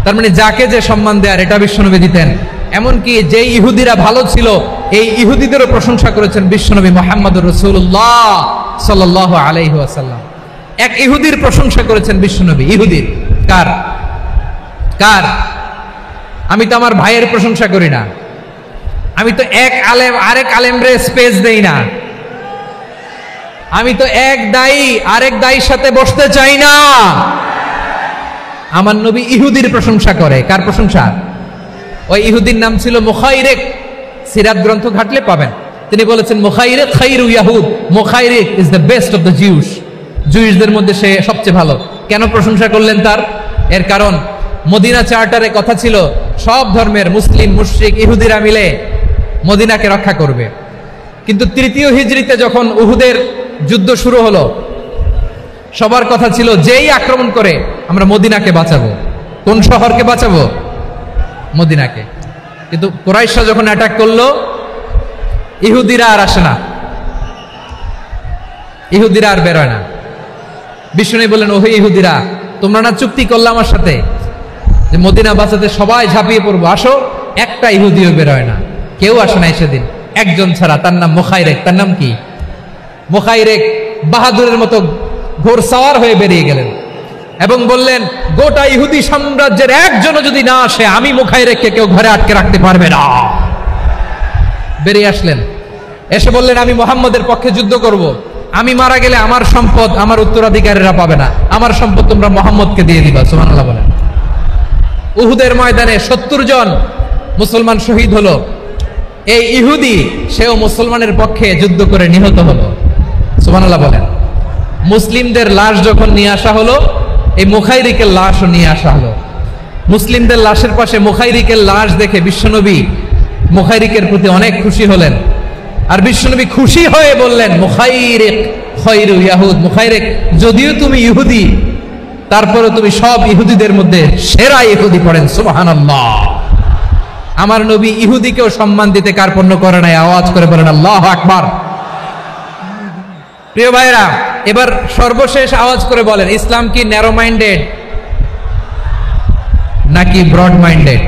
তার মানে যাকে যে সম্মান দেয়ার এটা বিশ্বনবী দিতেন। এমনকি যে ইহুদিরা ভালো ছিল, এই ইহুদিদেরও প্রশংসা করেছেন বিশ্বনবী মুহাম্মদুর রাসূলুল্লাহ সাল্লাল্লাহু আলাইহি ওয়াসাল্লাম। এক ইহুদির প্রশংসা করেছেন বিশ্বনবী। ইহুদির কার? আমি তো আমার ভাইয়ের প্রশংসা করি না, আমি তো এক আলেম আরেক আলেমরে স্পেস দেই না, আমি তো এক দায়ী আরেক দায়ীর সাথে বসতে চাই না। আমার নবী ইহুদির প্রশংসা করে। কার প্রশংসা? ওই ইহুদির নাম ছিল মুখাইরিক। সিরাত গ্রন্থ ঘাটলে পাবেন। তিনি বলেছেন, মুখাইরিক খাইরু ইয়াহুদ, মুখাইরিক is the best of the Jews. জুইসদের মধ্যে সে সবচেয়ে ভালো। কেন প্রশংসা করলেন তার? এর কারণ মদিনা চার্টারে কথা ছিল, সব ধর্মের মুসলিম মুশরিক ইহুদিরা মিলে মদিনাকে রক্ষা করবে। কিন্তু 3য় হিজরিতে যখন উহুদের যুদ্ধ শুরু হলো, সবার কথা ছিল, যেই আক্রমণ করে আমরা মদিনাকে বাঁচাবো। কোন শহরকে বাঁচাবো? মদিনাকে। কিন্তু কুরাইশরা যখন অ্যাটাক করলো, ইহুদিরা আর আসে না, ইহুদিরা আর বেরোয় না। বিষ্ণু বললেন, ওহে ইহুদিরা, তোমরা না চুক্তি করলে আমার সাথে যে মদিনা বাঁচাতে সবাই ঝাঁপিয়ে পড়বো, আসো। একটা ইহুদিও বেরোয় না, কেউ আসে নাই সেদিন, একজন ছাড়া। তার নাম মুখাইরেক। তার নাম কি? মুখাইরেক বাহাদুরের মতো ঘোড়সাওয়ার হয়ে বেরিয়ে গেলেন এবং বললেন, গোটা ইহুদি সাম্রাজ্যের একজনও যদি না আসে, আমি মুখাইরেককে কেউ ঘরে আটকে রাখতে পারবে না। বেরিয়ে আসলেন, এসে বললেন, আমি মুহাম্মদের পক্ষে যুদ্ধ করব। আমি মারা গেলে আমার সম্পদ আমার উত্তরাধিকারীরা পাবে না, আমার সম্পদ তোমরা মুহাম্মদকে দিয়ে দিবা। সুবহানাল্লাহ বলেন। উহুদের ময়দানে 70 জন মুসলমান শহীদ হলো। এই ইহুদি, সেও মুসলমানের পক্ষে যুদ্ধ করে নিহত হলো। সুবহানাল্লাহ বলেন। মুসলিমদের লাশ যখন নিয়ে আসা হলো, এই মুখাইরিকের লাশও নিয়ে আসা হলো। মুসলিমদের লাশের পাশে মুখাইরিকের লাশ দেখে বিশ্বনবী মুখাইরিকের প্রতি অনেক খুশি হলেন। আর বিশ্বনবী খুশি হয়ে বললেন, মুখাইরিক খায়রু ইয়াহুদ, মুখাইরিক যদিও তুমি ইহুদি, তারপরে তুমি সব ইহুদিদের মধ্যে সেরা ইহুদি। পড়েন সুবহানাল্লাহ। আমার নবী ইহুদিকেও সম্মান দিতে কার্পণ্য করে নাই। আওয়াজ করে বলেন আল্লাহু আকবার। প্রিয় ভাইরা, এবার সর্বশেষ আওয়াজ করে বলেন, ইসলাম কি ন্যারো মাইন্ডেড নাকি ব্রড মাইন্ডেড?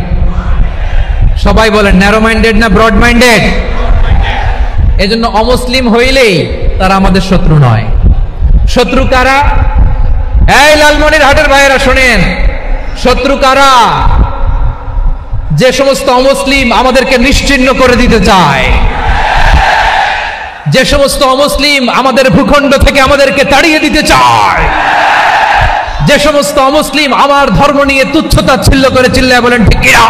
সবাই বলেন ন্যারো মাইন্ডেড না ব্রড মাইন্ডেড? এজন্য অমুসলিম হইলেই তারা আমাদের শত্রু নয়। শত্রু কারা? এই লালমনিরহাটের ভাইয়েরা শোনেন, শত্রু কারা? যে সমস্ত অমুসলিম আমাদেরকে নিশ্চিহ্ন করে দিতে চায়, যে সমস্ত অমুসলিম আমাদের ভূখণ্ড থেকে আমাদেরকে তাড়িয়ে দিতে চায়, যে সমস্ত অমুসলিম আমার ধর্ম নিয়ে তুচ্ছতাচ্ছিল্য করে চিল্লায় বলেন ঠিক কিনা,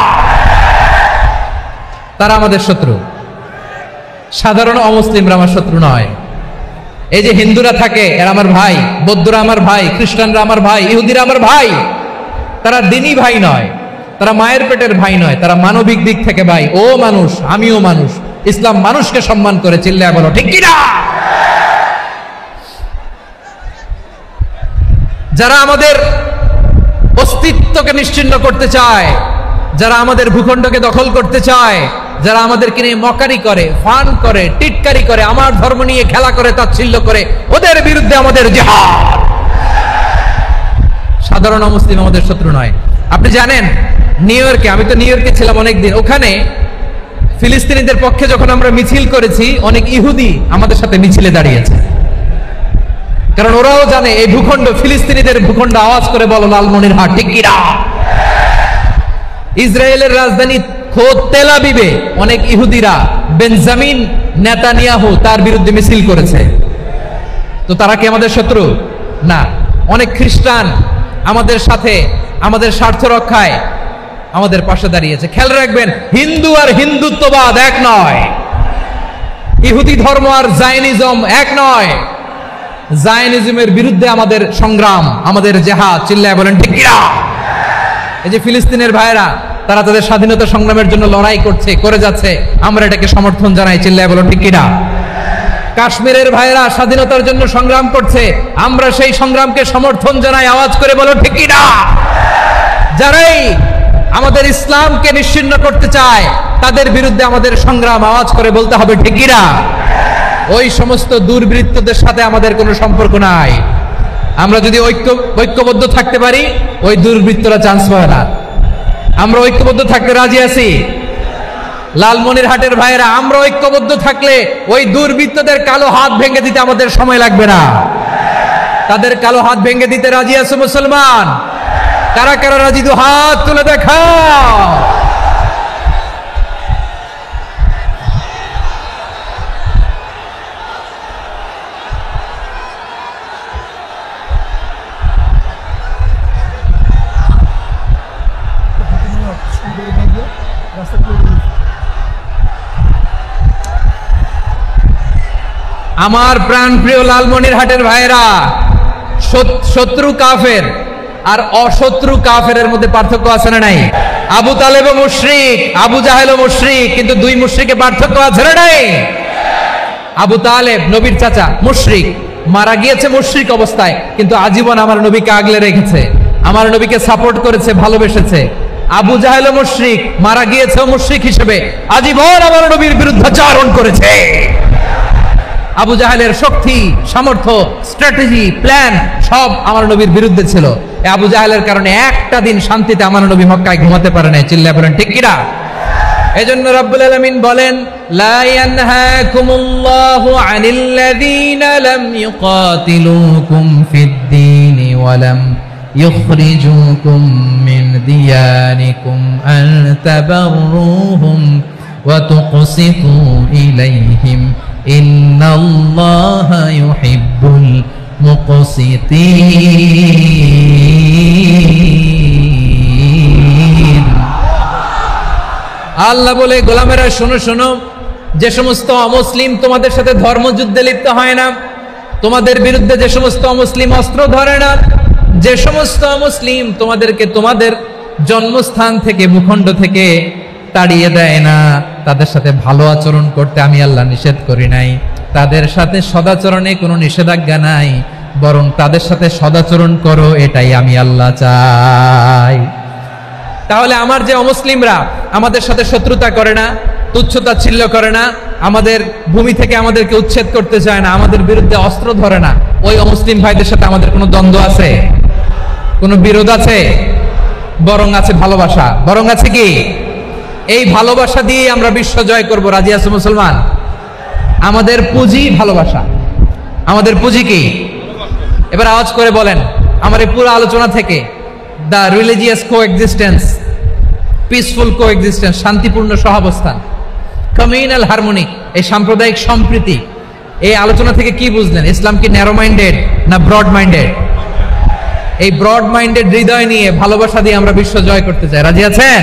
তারা আমাদের শত্রু। সাধারণ অমুসলিমরা আমার শত্রু নয়। এই যে হিন্দুরা থাকে এরা আমার ভাই, বৌদ্ধরা আমার ভাই, খ্রিস্টানরা আমার ভাই, ইহুদিরা আমার ভাই। তারা দিনই ভাই নয়, তারা মায়ের পেটের ভাই নয়, তারা মানবিক দিক থেকে ভাই। ও মানুষ, আমিও মানুষ। ইসলাম মানুষকে সম্মান করে, চিল্লায় বলো ঠিক কিনা। যারা আমাদের অস্তিত্বকে নিশ্চিহ্ন করতে চায়, যারা আমাদের ভূখণ্ডকে দখল করতে চায়, যারা আমাদেরকে নিয়ে মকারি করে, ফান করে, টিটকারি করে, আমার ধর্ম নিয়ে খেলা করে, তাচ্ছিল্য করে, ওদের বিরুদ্ধে আমাদের জিহাদ। সাধারণ মুসলিম আমাদের শত্রু নয়। আপনি জানেন নিউ ইয়র্কে, আমি তো নিউ ইয়র্কে ছিলাম অনেকদিন, ওখানে ফিলিস্তিনিদের পক্ষে যখন আমরা মিছিল করেছি, অনেক ইহুদি আমাদের সাথে মিছিলে দাঁড়িয়েছে। কারণ ওরাও জানে এই ভূখণ্ড ফিলিস্তিনিদের ভূখণ্ড। আওয়াজ করে বলো লালমনিরহাট ঠিক কিনা। ইসরায়েলের রাজধানী খোদ তেল আবিবে অনেক ইহুদিরা বেঞ্জামিন নেতানিয়াহু তার বিরুদ্ধে মিছিল করেছে। তো তারা কি আমাদের শত্রু? না। অনেক খ্রিস্টান আমাদের সাথে আমাদের স্বার্থ রক্ষায় আমাদের পাশে দাঁড়িয়েছে। খেয়াল রাখবেন, হিন্দু আর হিন্দুত্ববাদ এক নয়, ইহুদি ধর্ম আর জায়নিজম এক নয়। জায়নিজমের বিরুদ্ধে আমাদের সংগ্রাম, আমাদের জিহাদ, চিল্লায় বলেন ঠিক কিনা। এই যে ফিলিস্তিনের ভাইরা, তারা তাদের স্বাধীনতা সংগ্রামের জন্য লড়াই করছে, করে যাচ্ছে, আমরা এটাকে সমর্থন জানাই, চিল্লায় বলেন ঠিক কিনা। কাশ্মীরের ভাইরা স্বাধীনতার জন্য সংগ্রাম করছে, আমরা সেই সংগ্রামকে সমর্থন জানাই, আওয়াজ করে বলো ঠিক কিনা। যারাই আমাদের ইসলামকে নিশ্চিহ্ন করতে চায় তাদের বিরুদ্ধে আমাদের সংগ্রাম, আওয়াজ করে বলতে হবে ঠিক কিনা। ওই সমস্ত দুর্বৃত্তদের সাথে আমাদের কোনো সম্পর্ক নাই। আমরা যদি ঐক্যবদ্ধ থাকতে পারি, ওই দুর্বৃত্তরা চান্স পায় না। আমরা ঐক্যবদ্ধ থাকতে রাজি আছি। লালমনিরহাটের ভাইয়েরা, আমরা ঐক্যবদ্ধ থাকলে ওই দুর্বৃত্তদের কালো হাত ভেঙে দিতে আমাদের সময় লাগবে না। তাদের কালো হাত ভেঙে দিতে রাজি আছে মুসলমান? কারা কারা রাজি? দু হাত তুলে দেখাও। আমার প্রাণ প্রিয় লালমনিরহাটের ভাইয়েরা, শত্রু কাফের আর অশত্রু কাফেরের মধ্যে পার্থক্য আছে না নাই? আবু তালেবও মুশরিক, আবু জাহেলও মুশরিক, কিন্তু দুই মুশরিকে পার্থক্য আছে না নাই? আবু তালেব নবীর চাচা, মুশরিক, মারা গিয়েছে মুশরিক অবস্থায়, কিন্তু আজীবন আমার নবীকে আগলে রেখেছে, আমার নবীকে সাপোর্ট করেছে, ভালোবেসেছে। আবু জাহেলও মুশরিক, মারা গিয়েছে মুশরিক হিসেবে, আজীবন আমার নবীর বিরুদ্ধাচরণ করেছে। আবু জাহেলের শক্তি, সামর্থ্য, স্ট্র্যাটেজি, প্ল্যান সব আমার নবীর বিরুদ্ধে ছিল। আবু জাহেলের কারণে একটা দিন শান্তিতে আমার নবী মক্কায় ঘুমাতে পারে নাই, চিল্লায় বলেন ঠিক কিনা। এজন্য রব্বুল আলামিন বলেন, লা ইয়ানহাকুমুল্লাহু আনিল্লাযীনা লাম ইউকাতিলুকুম ফিদ-দীনি ওয়া লাম ইখরিজুকুম মিন দিয়ারিকুম আন তাবাররুহুম ওয়া তুকসিতু ইলাইহিম ইন্নাল্লাহা ইউহিব্বুল মুকসিতিন। আল্লাহ বলে, গোলামেরা শোনো শোনো, যে সমস্ত অমুসলিম তোমাদের সাথে ধর্মযুদ্ধে লিপ্ত হয় না, তোমাদের বিরুদ্ধে যে সমস্ত অমুসলিম অস্ত্র ধরে না, যে সমস্ত মুসলিম তোমাদেরকে তোমাদের জন্মস্থান থেকে, ভূখণ্ড থেকে তাড়িয়ে দেয় না, তাদের সাথে ভালো আচরণ করতে আমি আল্লাহ নিষেধ করি নাই। তাদের সাথে সদাচরণে কোনো নিষেধাজ্ঞা নাই, বরং তাদের সাথে সদাচরণ করো, এটাই আমি আল্লাহ চাই। তাহলে আমার যে অমুসলিমরা আমাদের সাথে শত্রুতা করে না, তুচ্ছতাচ্ছিল্য করে না, আমাদের ভূমি থেকে আমাদেরকে উচ্ছেদ করতে চায় না, আমাদের বিরুদ্ধে অস্ত্র ধরে না, ওই অমুসলিম ভাইদের সাথে আমাদের কোনো দ্বন্দ্ব আছে? কোনো বিরোধ আছে? বরং আছে ভালোবাসা। বরং আছে কি? এই ভালোবাসা দিয়ে আমরা বিশ্ব জয় করব। রাজি আছো মুসলমান? আমাদের পুঁজি ভালোবাসা। আমাদের পুঁজি কি? এবার আওয়াজ করে বলেন আমার এই পুরো আলোচনা থেকে, the religious coexistence, peaceful coexistence, শান্তিপূর্ণ সহাবস্থান, কমিউনাল হারমোনি, এই সাম্প্রদায়িক সম্প্রীতি, এই আলোচনা থেকে কি বুঝলেন? ইসলাম কি ন্যারো মাইন্ডেড না ব্রড মাইন্ডেড? এই ব্রড মাইন্ডেড হৃদয় নিয়ে ভালোবাসা দিয়ে আমরা বিশ্ব জয় করতে চাই। রাজি আছেন?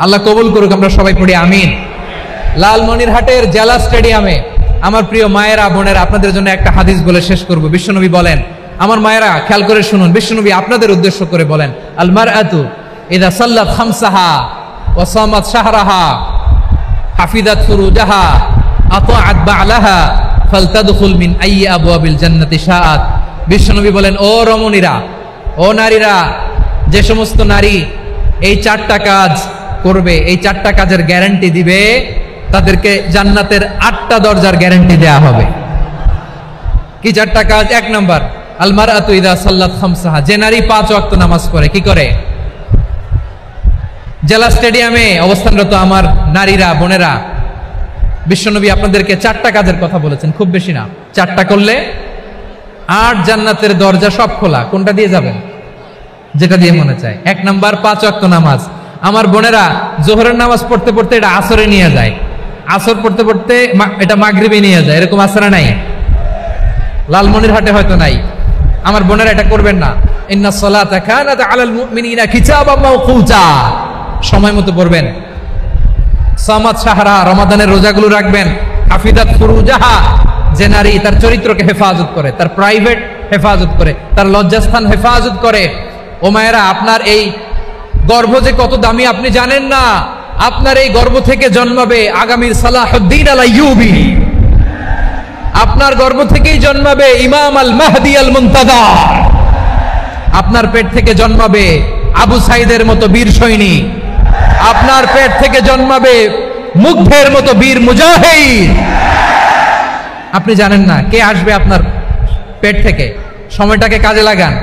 আল্লাহ কবুল করুক। আমরা সবাই পড়ি আমিন। লালমনিরহাটের জেলা স্টেডিয়ামে আমার প্রিয় মায়েরা বোনেরা, আপনাদের জন্য একটা হাদিস বলে শেষ করব। বিশ্বনবী বলেন, আমার মায়েরা খেয়াল করে শুনুন, বিশ্বনবী আপনাদের উদ্দেশ্য করে বলেন, আল মারআতু ইযা সাল্লাত খামসাহা ওয়া সামাত শাহরাহা হাফিজাত ফুরুজাহা আতাআত বা'লাহা ফালতাদখুল মিন আইয়ি আবওয়াবিল জান্নাতি শাআত। বিশ্বনবী বলেন, ও রমণীরা, ও নারীরা, যে সমস্ত নারী এই 4টা কাজ করবে, এই 4টা কাজের গ্যারান্টি দিবে, তাদেরকে জান্নাতের 8টা দরজার গ্যারান্টি দেয়া হবে। কি 4টা কাজ? 1 নাম্বার, আল মারআতু ইযা সাল্লাত খামসাহা, যে নারী 5 ওয়াক্ত নামাজ পড়ে। কি করে? জেলা স্টেডিয়ামে অবস্থানরত আমার নারীরা বোনেরা, বিশ্বনবী আপনাদেরকে 4টা কাজের কথা বলেছেন, খুব বেশি না। 4টা করলে 8 জান্নাতের দরজা সব খোলা। কোনটা দিয়ে যাবেন? যেটা দিয়ে মনে চায়। 1 নাম্বার 5 ওয়াক্ত নামাজ। আমার বোনেরা জোহরের নামাজ পড়তে পড়তে এটা আসরে নিয়ে যায়, আসর পড়তে পড়তে এটা মাগরিবে নিয়ে যায়। এরকম আসরে নাই? লালমনিরহাটে হয়তো নাই। আমার বোনেরা এটা করবেন না। ইন্নাস সালাতা কানাত আলাল মুমিনিনা কিতাবাম মাওকুতা, সময় মতো পড়বেন। সামাত শাহরা, রমাদানের রোজাগুলো রাখবেন। হাফিজাত ফুরুজাহা, যে নারী তার চরিত্রকে হেফাজত করে, তার প্রাইভেট হেফাজত করে, তার লজ্জাস্থান হেফাজত করে। ও মায়েরা, আপনার এই গর্ভ যে কত দামি আপনি জানেন না। আপনার এই গর্ভ থেকে জন্মাবে আগামীর সালাহুদ্দিন আল আইয়ুবী। আপনার গর্ভ থেকেই জন্মাবে ইমাম আল মাহদি আল মুনতাযর। আপনার পেট থেকে জন্মাবে আবু সাইদের মতো বীর সৈনিক। আপনার পেট থেকে জন্মাবে মুগ্ধের মতো বীর মুজাহিদ। আপনি জানেন না কে আসবে আপনার পেট থেকে। সময়টাকে কাজে লাগান,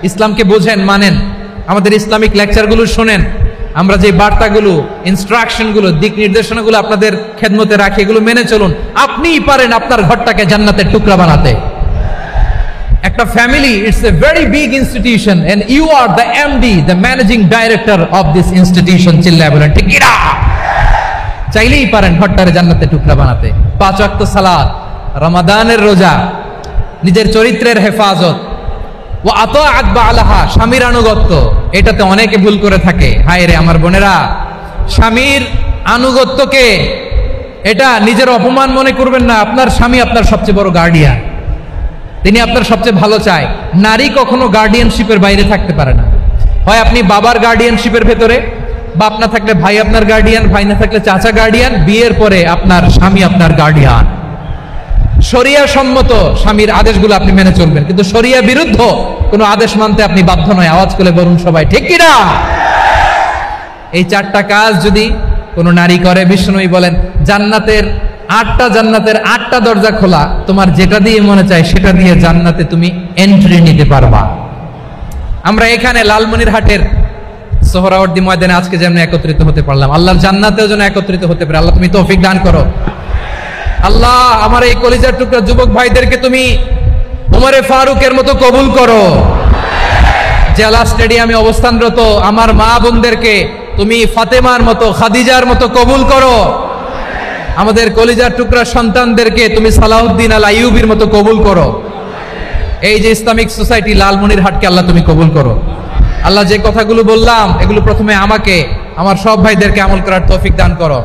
ইসলামকে বোঝেন, মানেন, আমাদের ইসলামিক লেকচারগুলো শোনেন। আমরা যে বার্তাগুলো, ইনস্ট্রাকশনগুলো, দিক নির্দেশনাগুলো আপনাদের খেদমতে রাখি, এগুলো মেনে চলুন। আপনিই পারেন আপনার ঘরটাকে জান্নাতের টুকরা বানাতে। একটা family, it's a very big institution and you are the MD, the managing director of this institution. চিল্লায় বলেন ঠিক কিনা? চাইলেই পারেন ঘরটারে জান্নাতের টুকরা বানাতে। 5 ওয়াক্ত সালাত, রমাদানের রোজা, নিজের চরিত্রের হেফাজত, ও আতাআত বা'লাহা, স্বামীর আনুগত্য। এটাতে অনেকে ভুল করে থাকে। হায় রে আমার বোনেরা, স্বামীর আনুগত্যকে এটা নিজের অপমান মনে করবেন না। আপনার স্বামী আপনার সবচেয়ে বড় গার্ডিয়ান, তিনি আপনার সবচেয়ে ভালো চায়। নারী কখনো গার্ডিয়ানশিপের বাইরে থাকতে পারে না। হয় আপনি বাবার গার্ডিয়ানশিপের ভেতরে, বাপ না থাকলে ভাই আপনার গার্ডিয়ান, ভাই না থাকলে চাচা গার্ডিয়ান, বিয়ের পরে আপনার স্বামী আপনার গার্ডিয়ান। শরিয়া সম্মত স্বামীর আদেশগুলো আপনি মেনে চলবেন, কিন্তু শরিয়া বিরুদ্ধ কোনো আদেশ মানতে আপনি বাধ্য নয়। আওয়াজ করে বলুন সবাই ঠিক কিনা? এই 4টা কাজ যদি কোনো নারী করে, বিশ্বনবী বলেন জান্নাতের 8টা দরজা খোলা। তোমার যেটা দিয়ে মনে চায় সেটা দিয়ে জান্নাতে তুমি এন্ট্রি নিতে পারবা। আমরা এখানে লালমনিরহাটের সোহরাওয়ার্দী ময়দানে আজকে যেমন একত্রিত হতে পারলাম, আল্লাহর জান্নাতেও যেন একত্রিত হতে পারে। আল্লাহ তুমি তৌফিক দান করো। আল্লাহ আমার এই কলিজার টুকরা যুবক ভাইদেরকে তুমি উমরে ফারুকের মতো কবুল করো। জেলা স্টেডিয়ামে অবস্থানরত আমার মা বোনদেরকে তুমি ফাতেমার মতো, খাদিজার মতো কবুল করো। আমাদের কলিজার টুকরা সন্তানদেরকে তুমি সালাউদ্দিন আল আইয়ুবীর মতো কবুল করো। এই যে ইসলামিক সোসাইটি লালমনিরহাটকে আল্লাহ তুমি কবুল করো। আল্লাহ যে কথাগুলো বললাম এগুলো প্রথমে আমাকে, আমার সব ভাইদেরকে আমল করার তৌফিক দান করো।